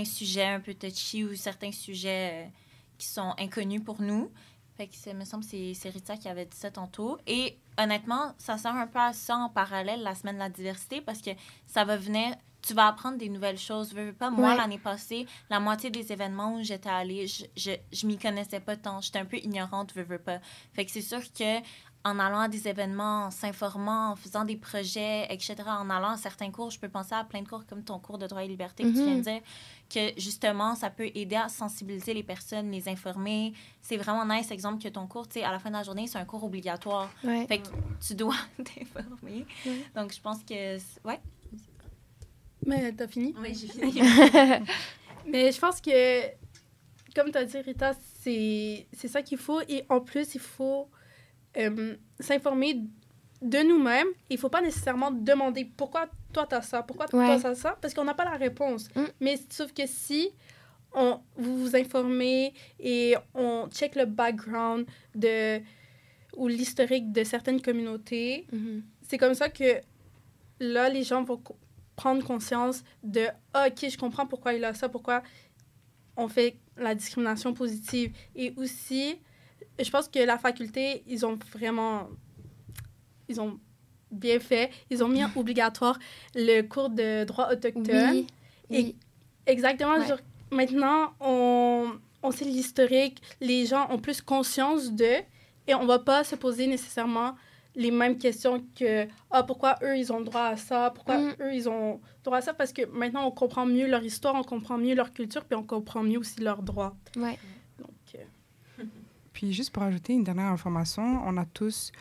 sujets un peu touchy ou certains sujets qui sont inconnus pour nous. Fait que il me semble que c'est Rita qui avait dit ça tantôt. Et honnêtement, ça sert un peu à ça en parallèle, la semaine de la diversité, parce que ça va venir... Tu vas apprendre des nouvelles choses. Veux pas, moi, l'année passée, la moitié des événements où j'étais allée, je m'y connaissais pas tant. J'étais un peu ignorante, veux pas. Fait que c'est sûr que en allant à des événements, en s'informant, en faisant des projets, etc., en allant à certains cours, je peux penser à plein de cours comme ton cours de droit et liberté que tu viens de dire, que justement, ça peut aider à sensibiliser les personnes, les informer. C'est vraiment nice, exemple, que ton cours, tu sais, à la fin de la journée, c'est un cours obligatoire. Fait que tu dois t'informer. Donc, je pense que... Mais t'as fini? Oui, j'ai fini. Mais je pense que, comme tu as dit, Rita, c'est ça qu'il faut. Et en plus, il faut s'informer de nous-mêmes. Il ne faut pas nécessairement demander pourquoi toi, tu as ça, pourquoi toi, tu as ça, parce qu'on n'a pas la réponse. Mais sauf que si vous vous informez et on check le background ou l'historique de certaines communautés, c'est comme ça que là, les gens vont prendre conscience de « OK, je comprends pourquoi il a ça, pourquoi on fait la discrimination positive. » Et aussi, je pense que la faculté, ils ont bien fait. Ils ont mis en obligatoire le cours de droit autochtone. Oui. Exactement. Genre, maintenant, on sait l'historique. Les gens ont plus conscience Et on va pas se poser nécessairement les mêmes questions que pourquoi eux, ils ont le droit à ça, pourquoi eux, ils ont le droit à ça, parce que maintenant, on comprend mieux leur histoire, on comprend mieux leur culture, puis on comprend mieux aussi leurs droits. Ouais. Donc, Puis juste pour ajouter une dernière information, on a tous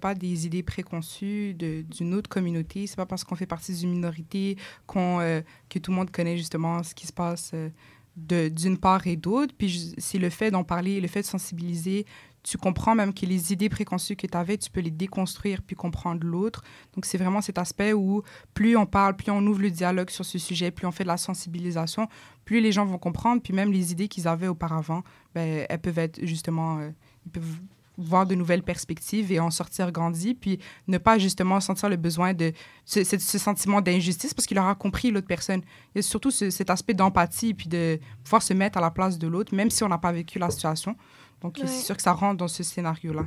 pas des idées préconçues d'une autre communauté. C'est pas parce qu'on fait partie d'une minorité que tout le monde connaît justement ce qui se passe d'une part et d'autre. Puis c'est le fait d'en parler, le fait de sensibiliser. Tu comprends même que les idées préconçues que tu avais, tu peux les déconstruire puis comprendre l'autre. Donc, c'est vraiment cet aspect où plus on parle, plus on ouvre le dialogue sur ce sujet, plus on fait de la sensibilisation, plus les gens vont comprendre. Puis même les idées qu'ils avaient auparavant, ben, elles peuvent être justement... ils peuvent voir de nouvelles perspectives et en sortir grandi, puis ne pas justement sentir le besoin de ce sentiment d'injustice parce qu'il aura compris l'autre personne. Il y a surtout cet aspect d'empathie puis de pouvoir se mettre à la place de l'autre, même si on n'a pas vécu la situation. Donc, c'est sûr que ça rentre dans ce scénario-là.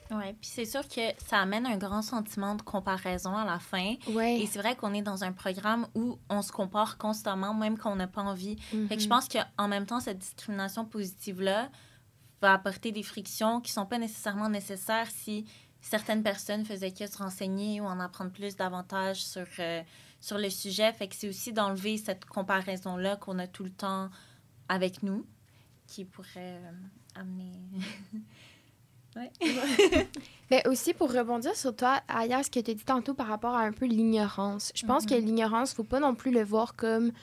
Oui, puis c'est sûr que ça amène un grand sentiment de comparaison à la fin. Ouais. Et c'est vrai qu'on est dans un programme où on se compare constamment, même qu'on n'a pas envie. Fait que je pense qu'en même temps, cette discrimination positive-là va apporter des frictions qui ne sont pas nécessairement nécessaires si certaines personnes faisaient que se renseigner ou en apprendre plus davantage sur le sujet. Fait que c'est aussi d'enlever cette comparaison-là qu'on a tout le temps avec nous qui pourrait amener... Ouais. Mais aussi, pour rebondir sur toi, Aya, ce que tu as dit tantôt par rapport à un peu l'ignorance. Je pense que l'ignorance, il ne faut pas non plus le voir comme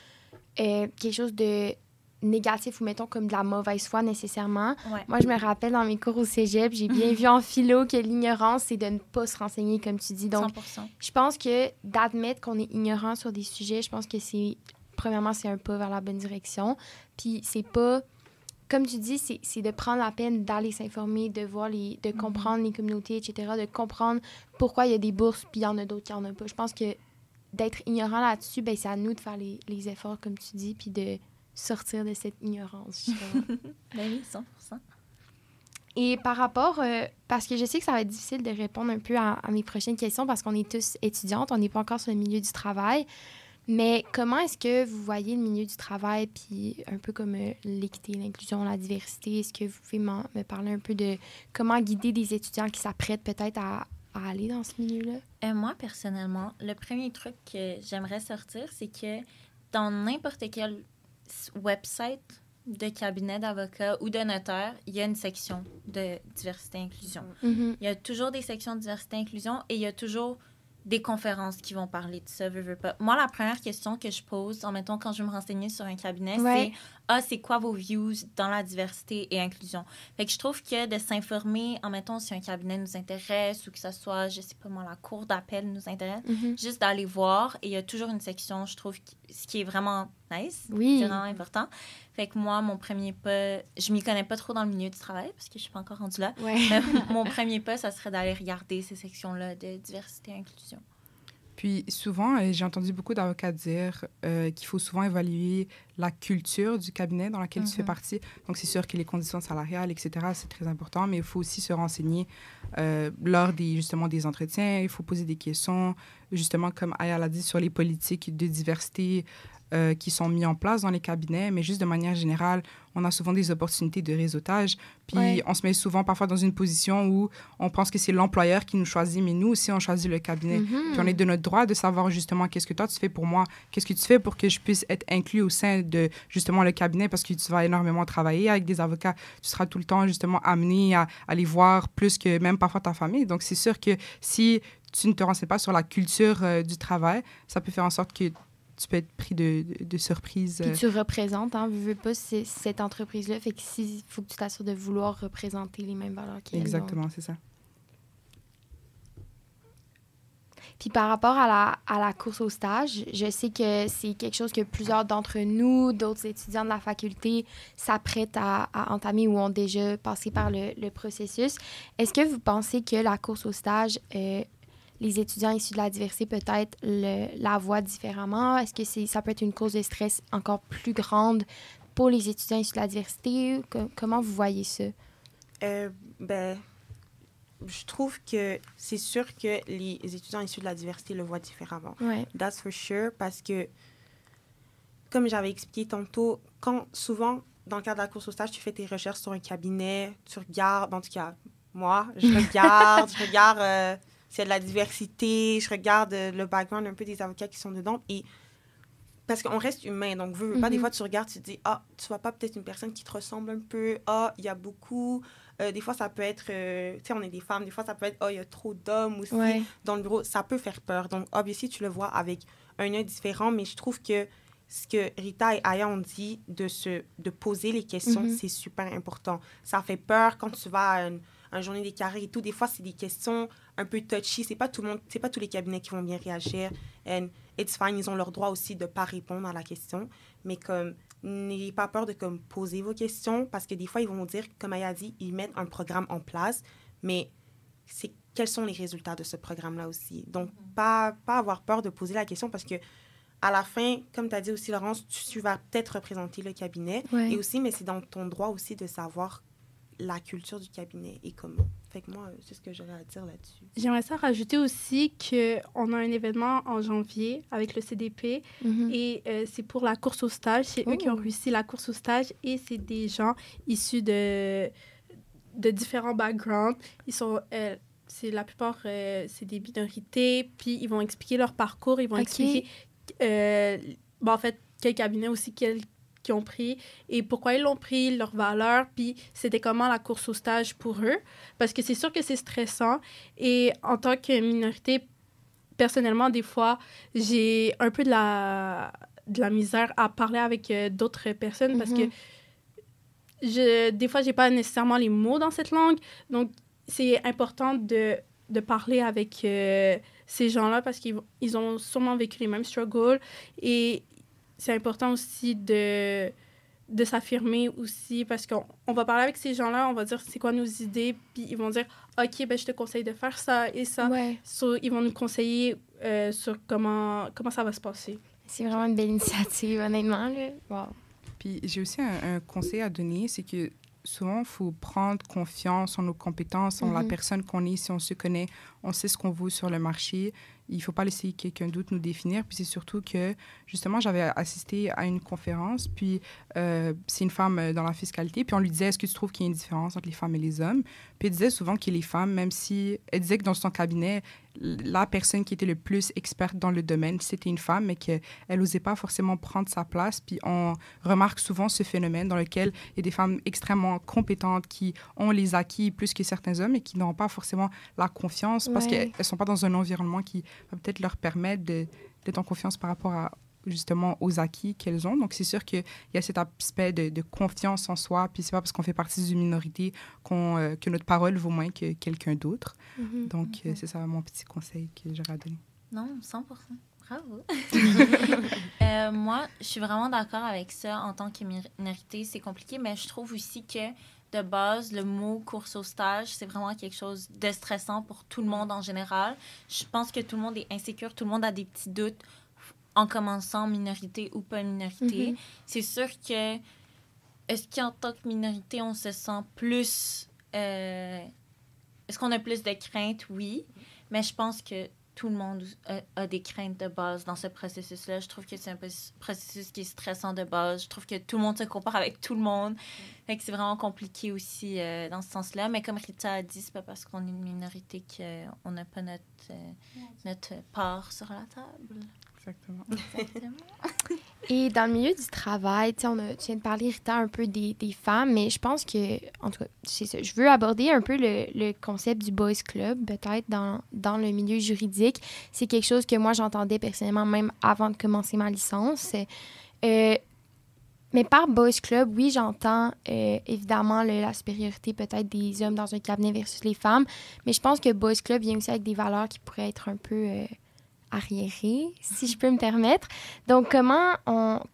quelque chose de négatif ou, mettons, comme de la mauvaise foi nécessairement. Ouais. Moi, je me rappelle dans mes cours au cégep, j'ai bien vu en philo que l'ignorance, c'est de ne pas se renseigner, comme tu dis. Donc, 100%. je pense que d'admettre qu'on est ignorant sur des sujets, je pense que c'est... Premièrement, c'est un pas vers la bonne direction. Puis, c'est pas... Comme tu dis, c'est de prendre la peine d'aller s'informer, de voir de comprendre les communautés, etc., de comprendre pourquoi il y a des bourses, puis il y en a d'autres qui n'en ont pas. Je pense que d'être ignorant là-dessus, ben, c'est à nous de faire les efforts, comme tu dis, puis de sortir de cette ignorance, justement. Ben oui, 100%. Et par rapport... parce que je sais que ça va être difficile de répondre un peu à mes prochaines questions parce qu'on est tous étudiantes, on n'est pas encore sur le milieu du travail. Mais comment est-ce que vous voyez le milieu du travail, puis un peu comme l'équité, l'inclusion, la diversité? Est-ce que vous pouvez me parler un peu de comment guider des étudiants qui s'apprêtent peut-être à aller dans ce milieu-là? Moi, personnellement, le premier truc que j'aimerais sortir, c'est que dans n'importe quel website de cabinet d'avocat ou de notaire, il y a une section de diversité et inclusion. Mm-hmm. Il y a toujours des sections de diversité et inclusion et il y a toujours des conférences qui vont parler de ça, veux pas. Moi, la première question que je pose, mettons, quand je veux me renseigner sur un cabinet, c'est quoi vos views dans la diversité et inclusion? Fait que je trouve que de s'informer, mettons, si un cabinet nous intéresse ou que ce soit, je sais pas moi, la cour d'appel nous intéresse, juste d'aller voir. Et il y a toujours une section, je trouve, ce qui est vraiment nice. Oui. C'est vraiment important. Fait que moi, mon premier pas, je m'y connais pas trop dans le milieu du travail parce que je suis pas encore rendue là. Ouais. Mais mon premier pas, ça serait d'aller regarder ces sections-là de diversité et inclusion. Puis souvent, j'ai entendu beaucoup d'avocats dire qu'il faut souvent évaluer la culture du cabinet dans lequel tu fais partie. Donc, c'est sûr que les conditions salariales, etc., c'est très important, mais il faut aussi se renseigner lors justement des entretiens. Il faut poser des questions, justement, comme Aya l'a dit, sur les politiques de diversité qui sont mis en place dans les cabinets, mais juste de manière générale, on a souvent des opportunités de réseautage. Puis on se met souvent parfois dans une position où on pense que c'est l'employeur qui nous choisit, mais nous aussi, on choisit le cabinet. Puis on est de notre droit de savoir justement qu'est-ce que toi, tu fais pour moi, qu'est-ce que tu fais pour que je puisse être inclus au sein de justement le cabinet parce que tu vas énormément travailler avec des avocats. Tu seras tout le temps justement amené à les voir plus que même parfois ta famille. Donc, c'est sûr que si tu ne te renseignes pas sur la culture du travail, ça peut faire en sorte que tu peux être pris de surprise. Puis tu représentes, veux pas cette entreprise-là. Fait que il faut que tu t'assures de vouloir représenter les mêmes valeurs qu'elle. Exactement, c'est ça. Puis par rapport à la course au stage, je sais que c'est quelque chose que plusieurs d'entre nous, d'autres étudiants de la faculté, s'apprêtent à entamer ou ont déjà passé par le processus. Est-ce que vous pensez que la course au stage... les étudiants issus de la diversité peut-être la voient différemment? Est-ce que ça peut être une cause de stress encore plus grande pour les étudiants issus de la diversité? Comment vous voyez ça? Ben, je trouve que c'est sûr que les étudiants issus de la diversité le voient différemment. Ouais. That's for sure, parce que, comme j'avais expliqué tantôt, souvent, dans le cadre de la course au stage, tu fais tes recherches sur un cabinet, tu regardes, en tout cas... moi, je regarde s'il y a de la diversité, je regarde le background un peu des avocats qui sont dedans. Et parce qu'on reste humain, donc veux pas, des fois, tu regardes, tu te dis, tu vois pas peut-être une personne qui te ressemble un peu, il y a beaucoup... des fois, ça peut être, tu sais, on est des femmes, des fois, ça peut être, il y a trop d'hommes aussi dans le bureau. Ça peut faire peur. Donc, obviously, tu le vois avec un œil différent, mais je trouve que ce que Rita et Aya ont dit de poser les questions, c'est super important. Ça fait peur quand tu vas à une journée des carrés et tout. Des fois, c'est des questions un peu touchy. C'est pas tous les cabinets qui vont bien réagir. And it's fine, ils ont leur droit aussi de pas répondre à la question. Mais comme, n'ayez pas peur de comme, poser vos questions parce que des fois, ils vont vous dire, comme Aya a dit, ils mettent un programme en place, mais quels sont les résultats de ce programme-là aussi. Donc, pas avoir peur de poser la question parce que à la fin, comme tu as dit aussi, Laurence, tu vas peut-être représenter le cabinet. Et aussi, mais c'est dans ton droit aussi de savoir la culture du cabinet et comment. Fait que moi, c'est ce que j'aurais à dire là-dessus. J'aimerais ça rajouter aussi qu'on a un événement en janvier avec le CDP et c'est pour la course au stage. C'est eux qui ont réussi la course au stage et c'est des gens issus de différents backgrounds. Ils sont... la plupart, c'est des minorités, puis ils vont expliquer leur parcours, ils vont expliquer... en fait, quel cabinet aussi qu'ils ont pris et pourquoi ils l'ont pris, leurs valeurs, puis c'était comment la course au stage pour eux. Parce que c'est sûr que c'est stressant. Et en tant que minorité, personnellement, des fois, j'ai un peu de la misère à parler avec d'autres personnes parce que des fois, j'ai pas nécessairement les mots dans cette langue. Donc, c'est important de parler avec ces gens-là parce qu'ils ont sûrement vécu les mêmes struggles. Et c'est important aussi de s'affirmer aussi parce qu'on va parler avec ces gens-là, on va dire c'est quoi nos idées, puis ils vont dire « OK, ben, je te conseille de faire ça et ça. » Ils vont nous conseiller sur comment ça va se passer. C'est vraiment une belle initiative, honnêtement. Là. Wow. Puis j'ai aussi un conseil à donner, c'est que souvent, il faut prendre confiance en nos compétences, en la personne qu'on est. Si on se connaît, on sait ce qu'on vaut sur le marché. Il ne faut pas laisser quelqu'un d'autre nous définir. Puis c'est surtout que, justement, j'avais assisté à une conférence, puis c'est une femme dans la fiscalité, puis on lui disait, est-ce que tu trouves qu'il y a une différence entre les femmes et les hommes? Puis elle disait souvent que les femmes, même si... Elle disait que dans son cabinet, la personne qui était le plus experte dans le domaine, c'était une femme, mais qu'elle n'osait pas forcément prendre sa place. Puis on remarque souvent ce phénomène dans lequel il y a des femmes extrêmement compétentes qui ont les acquis plus que certains hommes et qui n'ont pas forcément la confiance parce qu'elles ne sont pas dans un environnement qui va peut-être leur permettre d'être en confiance par rapport à, justement aux acquis qu'elles ont. Donc, c'est sûr qu'il y a cet aspect de confiance en soi, puis c'est pas parce qu'on fait partie d'une minorité que notre parole vaut moins que quelqu'un d'autre. Donc, c'est ça mon petit conseil que j'aurais à donner. Non, 100%. Bravo. Moi, je suis vraiment d'accord avec ça. En tant que minorité, c'est compliqué, mais je trouve aussi que de base, le mot course au stage, c'est vraiment quelque chose de stressant pour tout le monde en général. Je pense que tout le monde est insécure, tout le monde a des petits doutes en commençant minorité ou pas minorité. C'est sûr que est-ce qu'en tant que minorité, on se sent plus... est-ce qu'on a plus de craintes? Oui. Mais je pense que tout le monde a des craintes de base dans ce processus-là. Je trouve que c'est un processus qui est stressant de base. Je trouve que tout le monde se compare avec tout le monde. Fait que c'est vraiment compliqué aussi dans ce sens-là. Mais comme Rita a dit, c'est pas parce qu'on est une minorité qu'on n'a pas notre part sur la table. Exactement. Et dans le milieu du travail, tu viens de parler, Rita, un peu des femmes, mais je pense que, en tout cas, c'est ça. Je veux aborder un peu le concept du boys club, peut-être, dans le milieu juridique. C'est quelque chose que moi, j'entendais personnellement même avant de commencer ma licence. Mais par boys club, oui, j'entends évidemment la supériorité peut-être des hommes dans un cabinet versus les femmes, mais je pense que boys club vient aussi avec des valeurs qui pourraient être un peu... arriéré, si je peux me permettre. Donc,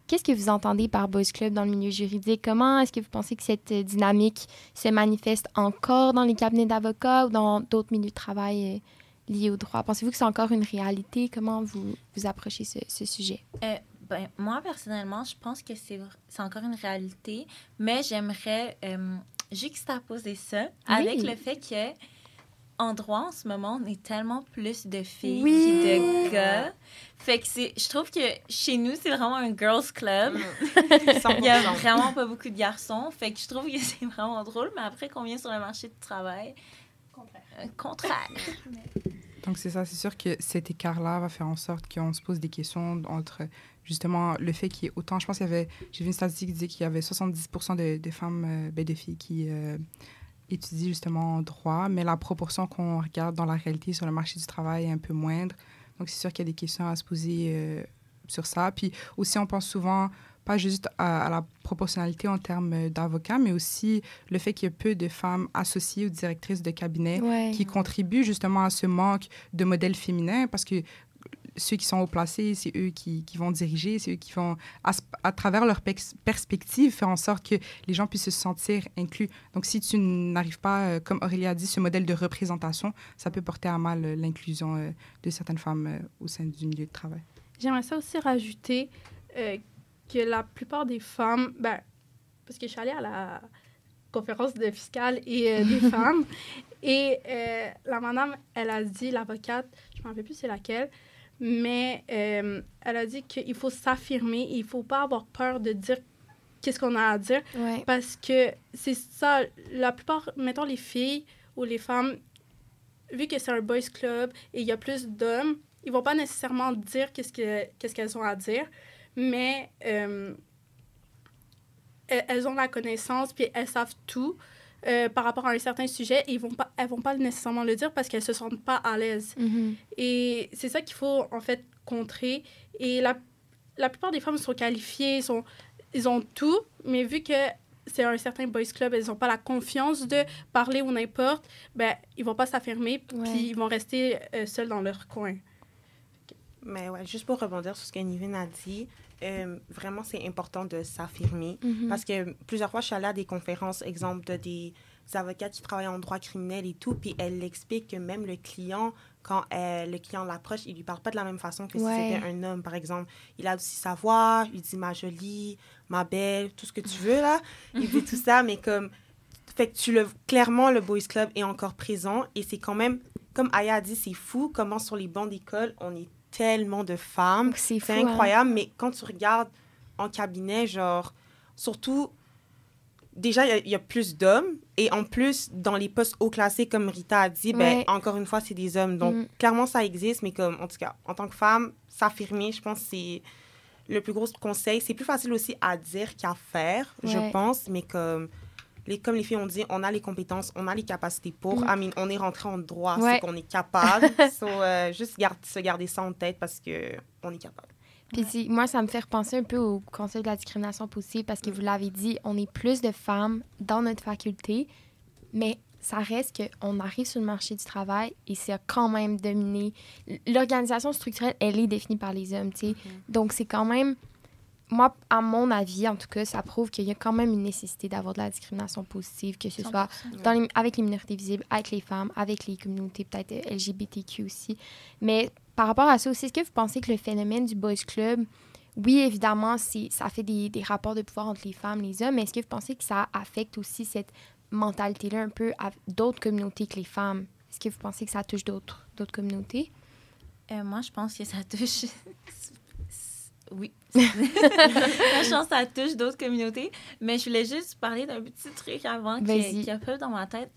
qu'est-ce que vous entendez par boys club dans le milieu juridique? Comment est-ce que vous pensez que cette dynamique se manifeste encore dans les cabinets d'avocats ou dans d'autres milieux de travail liés au droit? Pensez-vous que c'est encore une réalité? Comment vous approchez ce sujet? Moi, personnellement, je pense que c'est encore une réalité, mais j'aimerais juxtaposer ça avec le fait que en droit, en ce moment, on est tellement plus de filles que de gars. Fait que je trouve que chez nous, c'est vraiment un girls club. Il y a vraiment pas beaucoup de garçons. Fait que je trouve que c'est vraiment drôle. Mais après qu'on vient sur le marché du travail, Contraire. Donc, c'est ça. C'est sûr que cet écart-là va faire en sorte qu'on se pose des questions entre, justement, le fait qu'il y ait autant... Je pense j'ai vu une statistique qui disait qu'il y avait 70% de femmes, de filles qui étudient justement en droit, mais la proportion qu'on regarde dans la réalité sur le marché du travail est un peu moindre. Donc, c'est sûr qu'il y a des questions à se poser sur ça. Puis aussi, on pense souvent pas juste à la proportionnalité en termes d'avocats, mais aussi le fait qu'il y ait peu de femmes associées ou directrices de cabinet qui contribuent justement à ce manque de modèles féminins, parce que ceux qui sont haut placés, c'est eux qui vont diriger, c'est eux qui vont, à travers leur perspective, faire en sorte que les gens puissent se sentir inclus. Donc, si tu n'arrives pas, comme Aurélie a dit, ce modèle de représentation, ça peut porter à mal l'inclusion de certaines femmes au sein du milieu de travail. J'aimerais ça aussi rajouter que la plupart des femmes, parce que je suis allée à la conférence de fiscale et des femmes, et la madame, elle a dit, l'avocate, je ne me rappelle plus c'est laquelle, mais elle a dit qu'il faut s'affirmer et il ne faut pas avoir peur de dire qu'est-ce qu'on a à dire, parce que c'est ça, la plupart, mettons les filles ou les femmes, vu que c'est un boys club et il y a plus d'hommes, ils ne vont pas nécessairement dire qu'est-ce qu'elles ont à dire, mais elles ont la connaissance, puis elles savent tout par rapport à un certain sujet, et elles vont pas nécessairement le dire parce qu'elles se sentent pas à l'aise. Mm-hmm. Et c'est ça qu'il faut, en fait, contrer. Et la plupart des femmes sont qualifiées, ils ont tout, mais vu que c'est un certain boys club, elles n'ont pas la confiance de parler ou n'importe, ils vont pas s'affirmer, puis ils vont rester seuls dans leur coin. Mais ouais, juste pour rebondir sur ce que Nivine a dit, vraiment, c'est important de s'affirmer. Parce que plusieurs fois, je suis allée à des conférences, exemple, des avocats qui travaillent en droit criminel et tout, puis elle explique que même le client, quand le client l'approche, il lui parle pas de la même façon que si c'était un homme, par exemple. Il a aussi sa voix, il dit « ma jolie »,« ma belle », tout ce que tu veux, là. Il dit tout ça, mais comme... Fait que clairement, le Boys Club est encore présent, et c'est quand même, comme Aya a dit, c'est fou comment sur les bancs d'école, on est tellement de femmes. C'est incroyable, mais quand tu regardes en cabinet, genre, surtout, déjà, il y a plus d'hommes, et en plus, dans les postes haut classés, comme Rita a dit, encore une fois, c'est des hommes. Donc, clairement, ça existe, mais comme, en tout cas, en tant que femme, s'affirmer, je pense que c'est le plus gros conseil. C'est plus facile aussi à dire qu'à faire, je pense, mais comme les filles ont dit, on a les compétences, on a les capacités pour. On est rentré en droit, c'est qu'on est capable. Juste se garder ça en tête parce qu'on est capable. Puis moi, ça me fait repenser un peu au concept de la discrimination positive parce que vous l'avez dit, on est plus de femmes dans notre faculté, mais ça reste qu'on arrive sur le marché du travail et c'est quand même dominé. L'organisation structurelle, elle est définie par les hommes, tu sais. Donc, c'est quand même... Moi, à mon avis, en tout cas, ça prouve qu'il y a quand même une nécessité d'avoir de la discrimination positive, que ce soit avec les minorités visibles, avec les femmes, avec les communautés peut-être LGBTQ aussi. Mais par rapport à ça aussi, est-ce que vous pensez que le phénomène du Boys Club, oui, évidemment, ça fait des rapports de pouvoir entre les femmes et les hommes, mais est-ce que vous pensez que ça affecte aussi cette mentalité-là un peu à d'autres communautés que les femmes? Est-ce que vous pensez que ça touche d'autres communautés? Moi, je pense que ça touche... Oui. Je pense que ça touche d'autres communautés. Mais je voulais juste parler d'un petit truc avant qui est un peu dans ma tête.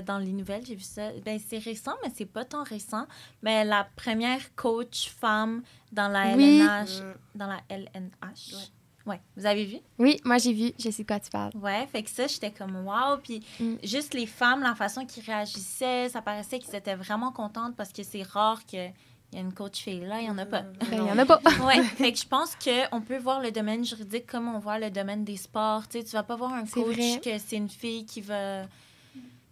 Dans les nouvelles, j'ai vu ça. C'est récent, mais c'est pas tant récent. Mais la première coach femme dans la LNH. Dans la LNH. Ouais. Vous avez vu? Oui, moi j'ai vu. Je sais de quoi tu parles. Ouais, fait que ça, j'étais comme wow. Puis juste les femmes, la façon qu'ils réagissaient, ça paraissait qu'ils étaient vraiment contentes parce que c'est rare que... Il y a une coach fille là, il n'y en a pas. Il n'y en a pas. Oui, fait que je pense qu'on peut voir le domaine juridique comme on voit le domaine des sports. Tu sais, tu vas pas voir un coach que c'est une fille qui va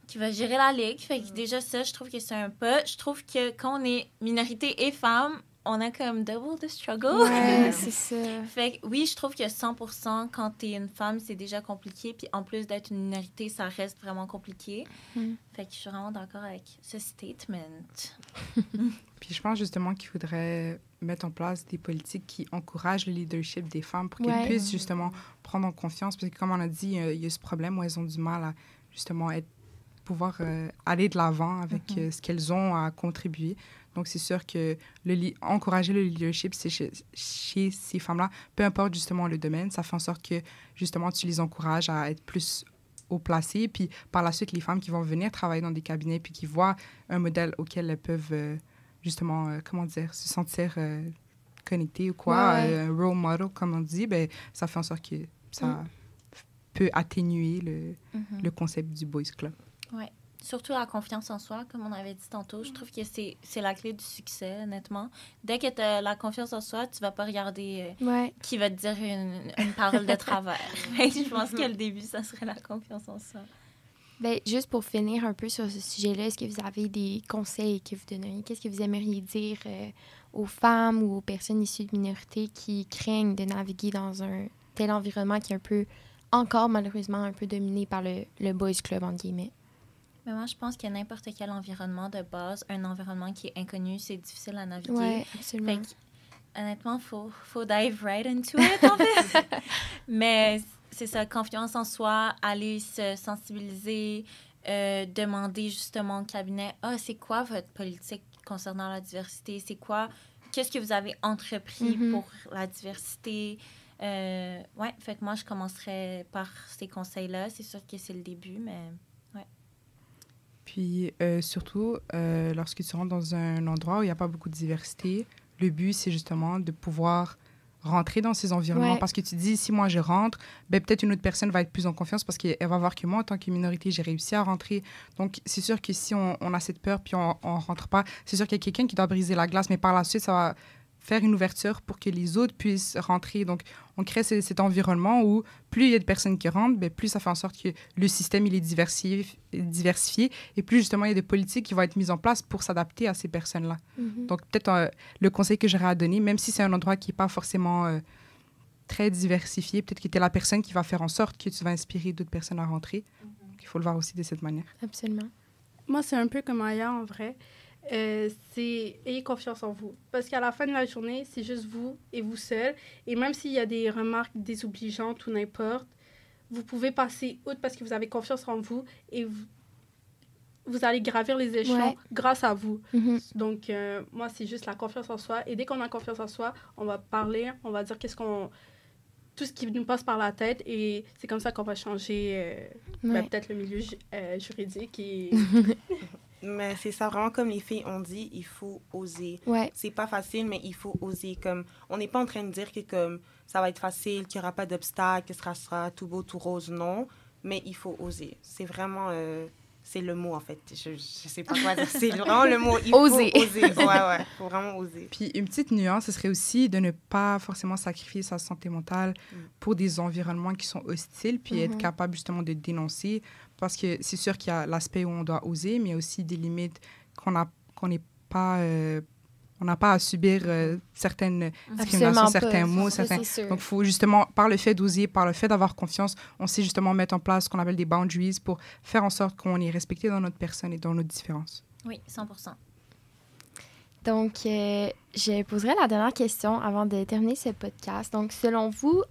gérer la ligue. Fait que déjà ça, je trouve que c'est un pas. Je trouve que quand on est minorité et femme, on a comme double the struggle. Ouais, c'est ça. Fait que oui, je trouve que 100%, quand t'es une femme, c'est déjà compliqué. Puis en plus d'être une minorité, ça reste vraiment compliqué. Fait que je suis vraiment d'accord avec ce statement. Puis je pense justement qu'il faudrait mettre en place des politiques qui encouragent le leadership des femmes pour qu'elles puissent justement prendre en confiance. Parce que comme on a dit, il y a ce problème où elles ont du mal à justement pouvoir aller de l'avant avec ce qu'elles ont à contribuer. Donc, c'est sûr que encourager le leadership chez ces femmes-là, peu importe justement le domaine, ça fait en sorte que justement tu les encourages à être plus haut placés, puis par la suite, les femmes qui vont venir travailler dans des cabinets, puis qui voient un modèle auquel elles peuvent justement, comment dire, se sentir connectées ou quoi, un role model, comme on dit, ben, ça fait en sorte que ça peut atténuer le concept du Boys Club. Oui. Surtout la confiance en soi, comme on avait dit tantôt. Je trouve que c'est la clé du succès, honnêtement. Dès que tu as la confiance en soi, tu vas pas regarder qui va te dire une parole de travers. Je pense que le début, ça serait la confiance en soi. Bien, juste pour finir un peu sur ce sujet-là, est-ce que vous avez des conseils que vous donneriez? Qu'est-ce que vous aimeriez dire aux femmes ou aux personnes issues de minorités qui craignent de naviguer dans un tel environnement qui est un peu, encore malheureusement, un peu dominé par le boys club, entre guillemets? Mais moi, je pense que n'importe quel environnement de base, un environnement qui est inconnu, c'est difficile à naviguer. Oui, absolument. Fait que, honnêtement, faut dive right into it, en fait. Mais c'est ça, confiance en soi, aller se sensibiliser, demander justement au cabinet, c'est quoi votre politique concernant la diversité? Qu'est-ce que vous avez entrepris pour la diversité? Fait que moi, je commencerais par ces conseils-là. C'est sûr que c'est le début, mais... Puis surtout, lorsque tu rentres dans un endroit où il n'y a pas beaucoup de diversité, le but, c'est justement de pouvoir rentrer dans ces environnements. Parce que tu dis, si moi je rentre, ben, peut-être une autre personne va être plus en confiance parce qu'elle va voir que moi, en tant que minorité, j'ai réussi à rentrer. Donc, c'est sûr que si on a cette peur puis on ne rentre pas, c'est sûr qu'il y a quelqu'un qui doit briser la glace, mais par la suite, ça va faire une ouverture pour que les autres puissent rentrer. Donc, on crée cet environnement où plus il y a de personnes qui rentrent, bien, plus ça fait en sorte que le système il est diversifié et plus, justement, il y a des politiques qui vont être mises en place pour s'adapter à ces personnes-là. Donc, peut-être le conseil que j'aurais à donner, même si c'est un endroit qui n'est pas forcément très diversifié, peut-être que tu es la personne qui va faire en sorte que tu vas inspirer d'autres personnes à rentrer. Donc, il faut le voir aussi de cette manière. Absolument. Moi, c'est un peu comme Aya, en vrai. C'est ayez confiance en vous. Parce qu'à la fin de la journée, c'est juste vous et vous seul. Et même s'il y a des remarques désobligeantes ou n'importe, vous pouvez passer outre parce que vous avez confiance en vous et vous allez gravir les échelons grâce à vous. Donc, moi, c'est juste la confiance en soi. Et dès qu'on a confiance en soi, on va parler, on va dire tout ce qui nous passe par la tête. Et c'est comme ça qu'on va changer peut-être le milieu juridique. Et... Mais c'est ça, vraiment comme les filles ont dit, il faut oser. C'est pas facile, mais il faut oser. Comme, on n'est pas en train de dire que comme, ça va être facile, qu'il n'y aura pas d'obstacles, que ce sera tout beau, tout rose, non. Mais il faut oser. C'est vraiment... c'est le mot, en fait. Je sais pas quoi dire. C'est vraiment le mot. Il oser. Faut oser. Il faut vraiment oser. Puis une petite nuance, ce serait aussi de ne pas forcément sacrifier sa santé mentale pour des environnements qui sont hostiles, puis être capable justement de dénoncer. Parce que c'est sûr qu'il y a l'aspect où on doit oser, mais il y a aussi des limites qu'on n'est pas... on n'a pas à subir certaines discriminations, certains mots. Donc, il faut justement, par le fait d'oser, par le fait d'avoir confiance, on sait justement mettre en place ce qu'on appelle des boundaries pour faire en sorte qu'on est respecté dans notre personne et dans notre différence. Oui, 100%. Donc, je poserai la dernière question avant de terminer ce podcast. Donc, selon vous,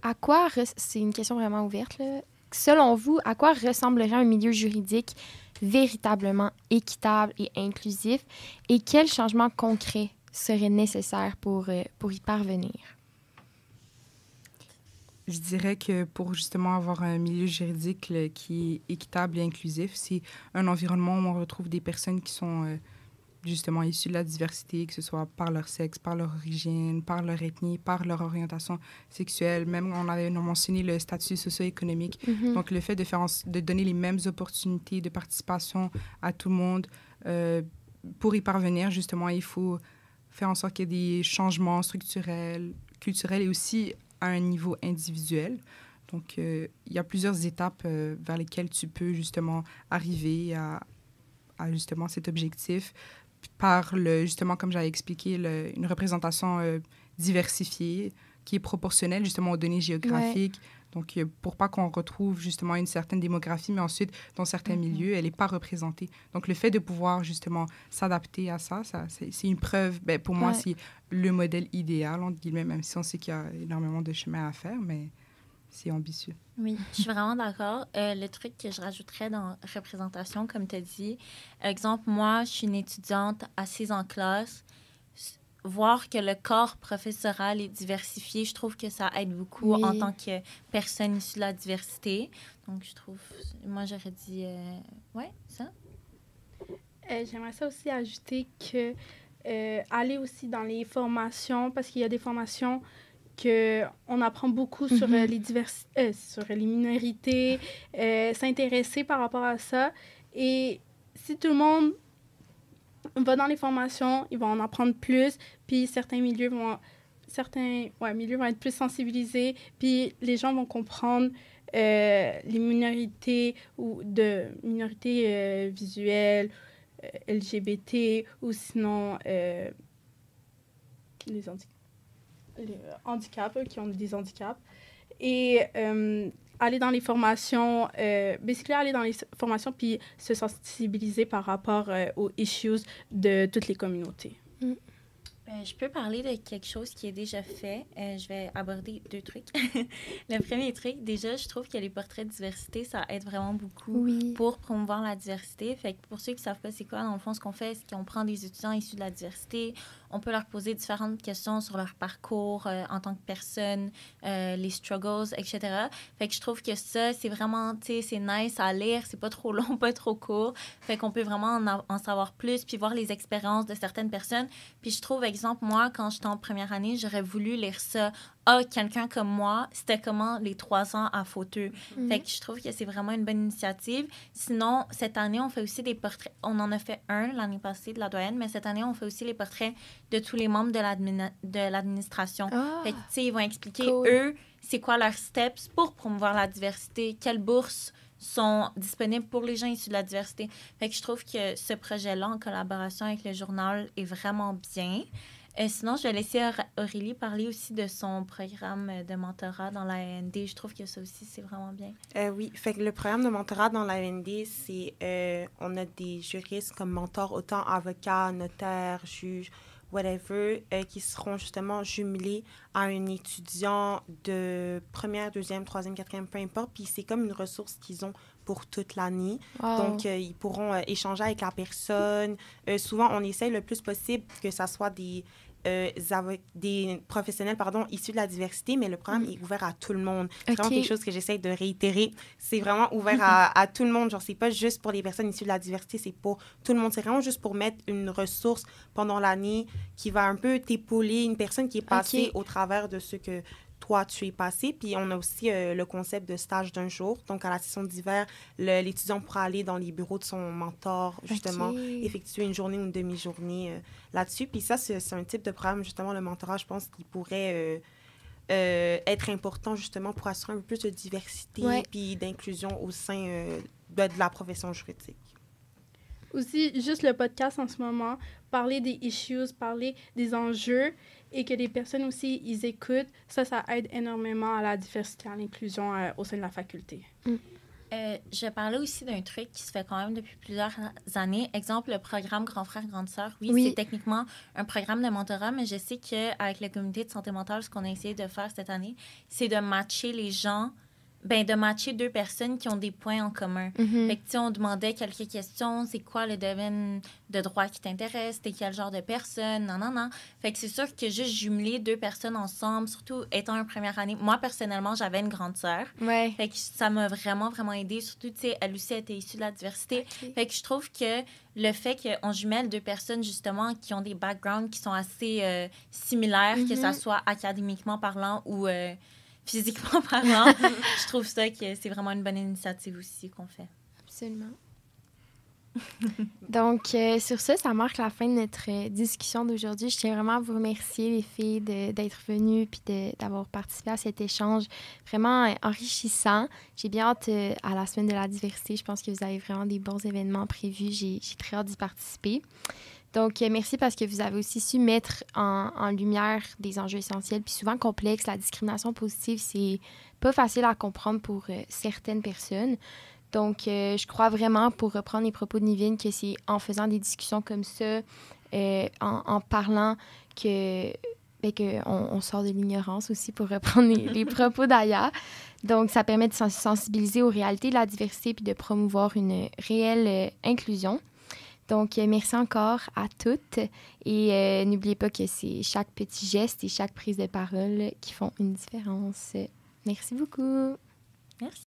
c'est une question vraiment ouverte, là. Selon vous, à quoi ressemblerait un milieu juridique véritablement équitable et inclusif et quels changements concrets serait nécessaire pour y parvenir? Je dirais que pour justement avoir un milieu juridique qui est équitable et inclusif, c'est un environnement où on retrouve des personnes qui sont justement issues de la diversité, que ce soit par leur sexe, par leur origine, par leur ethnie, par leur orientation sexuelle. Même, on avait mentionné le statut socio-économique. Donc, le fait de donner les mêmes opportunités de participation à tout le monde. Pour y parvenir, justement, il faut faire en sorte qu'il y ait des changements structurels, culturels et aussi à un niveau individuel. Donc, il y a plusieurs étapes vers lesquelles tu peux justement arriver à justement cet objectif par, justement, comme j'avais expliqué, une représentation diversifiée qui est proportionnelle justement aux données géographiques. Donc, pour pas qu'on retrouve justement une certaine démographie, mais ensuite, dans certains milieux, elle n'est pas représentée. Donc, le fait de pouvoir justement s'adapter à ça c'est une preuve. Ben, pour moi, c'est le modèle idéal, entre guillemets, même si on sait qu'il y a énormément de chemin à faire, mais c'est ambitieux. Oui, je suis vraiment d'accord. Le truc que je rajouterais dans représentation, comme tu as dit, exemple, moi, je suis une étudiante assise en classe. voir que le corps professoral est diversifié, je trouve que ça aide beaucoup en tant que personne issue de la diversité. Donc, je trouve, moi, j'aurais dit, ouais, ça. J'aimerais ça aussi ajouter que aller aussi dans les formations, parce qu'il y a des formations qu'on apprend beaucoup sur sur les minorités, s'intéresser par rapport à ça. Et si tout le monde va dans les formations, ils vont en apprendre plus, puis certains milieux vont être plus sensibilisés, puis les gens vont comprendre les minorités ou de minorités visuelles, LGBT ou sinon les handicaps, qui ont des handicaps. Et aller dans les formations, aller dans les formations puis se sensibiliser par rapport aux issues de toutes les communautés. Je peux parler de quelque chose qui est déjà fait. Je vais aborder 2 trucs. Le premier truc, déjà, je trouve que les portraits de diversité, ça aide vraiment beaucoup pour promouvoir la diversité. Fait que pour ceux qui ne savent pas c'est quoi, dans le fond, ce qu'on fait, c'est qu'on prend des étudiants issus de la diversité, on peut leur poser différentes questions sur leur parcours en tant que personne, les struggles, etc. Fait que je trouve que ça, c'est vraiment, tu sais, c'est nice à lire, c'est pas trop long, pas trop court. Fait qu'on peut vraiment en savoir plus, puis voir les expériences de certaines personnes. Puis je trouve, exemple, moi, quand j'étais en première année, j'aurais voulu lire ça. Quelqu'un comme moi, c'était comment les 3 ans à Fauteux. Fait que je trouve que c'est vraiment une bonne initiative. Sinon, cette année, on fait aussi des portraits. On en a fait un l'année passée de la doyenne, mais cette année, on fait aussi les portraits de tous les membres de l'administration. Fait que, tu sais, ils vont expliquer, eux, c'est quoi leurs steps pour promouvoir la diversité, quelles bourses sont disponibles pour les gens issus de la diversité. Fait que je trouve que ce projet-là, en collaboration avec le journal, est vraiment bien. Sinon, je vais laisser Aurélie parler aussi de son programme de mentorat dans la AND. Je trouve que ça aussi, c'est vraiment bien. Oui, fait que le programme de mentorat dans la AND, c'est... on a des juristes comme mentors, autant avocats, notaires, juges, whatever, qui seront justement jumelés à un étudiant de première, deuxième, troisième, quatrième, peu importe. Puis c'est comme une ressource qu'ils ont pour toute l'année. Donc, ils pourront échanger avec la personne. Souvent, on essaye le plus possible que ça soit des professionnels issus de la diversité, mais le programme est ouvert à tout le monde. C'est vraiment quelque chose que j'essaie de réitérer. C'est vraiment ouvert à tout le monde. Genre, c'est pas juste pour les personnes issues de la diversité, c'est pour tout le monde. C'est vraiment juste pour mettre une ressource pendant l'année qui va un peu t'épauler une personne qui est passée au travers de ce que toi, tu es passé. Puis on a aussi le concept de stage d'1 jour. Donc, à la session d'hiver, l'étudiant pourra aller dans les bureaux de son mentor, justement, effectuer une journée ou une demi-journée là-dessus. Puis ça, c'est un type de programme, justement, le mentorat, je pense, qui pourrait être important, justement, pour assurer un peu plus de diversité puis d'inclusion au sein de la profession juridique. Aussi, juste le podcast en ce moment, parler des issues, parler des enjeux et que les personnes aussi, ils écoutent, ça aide énormément à la diversité, à l'inclusion au sein de la faculté. Je parlais aussi d'un truc qui se fait quand même depuis plusieurs années. Exemple, le programme Grand Frère, Grande Sœur. Oui, c'est techniquement un programme de mentorat, mais je sais qu'avec le comité de santé mentale, ce qu'on a essayé de faire cette année, c'est de matcher les gens, de matcher 2 personnes qui ont des points en commun. Fait que, tu sais, on demandait quelques questions. C'est quoi le domaine de droit qui t'intéresse? T'es quel genre de personne? Non. Fait que c'est sûr que juste jumeler 2 personnes ensemble, surtout étant en première année. Moi, personnellement, j'avais une grande sœur. Fait que ça m'a vraiment, vraiment aidée. Surtout, tu sais, elle aussi était issue de la diversité. Fait que je trouve que le fait qu'on jumelle 2 personnes, justement, qui ont des backgrounds qui sont assez similaires, que ça soit académiquement parlant ou... physiquement parlant, je trouve ça que c'est vraiment une bonne initiative aussi qu'on fait. Absolument. Donc, sur ça marque la fin de notre discussion d'aujourd'hui. Je tiens vraiment à vous remercier, les filles, d'être venues et d'avoir participé à cet échange vraiment enrichissant. J'ai bien hâte à la Semaine de la diversité. Je pense que vous avez vraiment des bons événements prévus. J'ai très hâte d'y participer. Donc, merci parce que vous avez aussi su mettre en lumière des enjeux essentiels puis souvent complexes. La discrimination positive, c'est pas facile à comprendre pour certaines personnes. Donc, je crois vraiment, pour reprendre les propos de Nivine, que c'est en faisant des discussions comme ça, en parlant qu'on sort de l'ignorance aussi, pour reprendre les propos d'Aya. Donc, ça permet de sensibiliser aux réalités de la diversité puis de promouvoir une réelle inclusion. Donc, merci encore à toutes. Et n'oubliez pas que c'est chaque petit geste et chaque prise de parole qui font une différence. Merci beaucoup. Merci.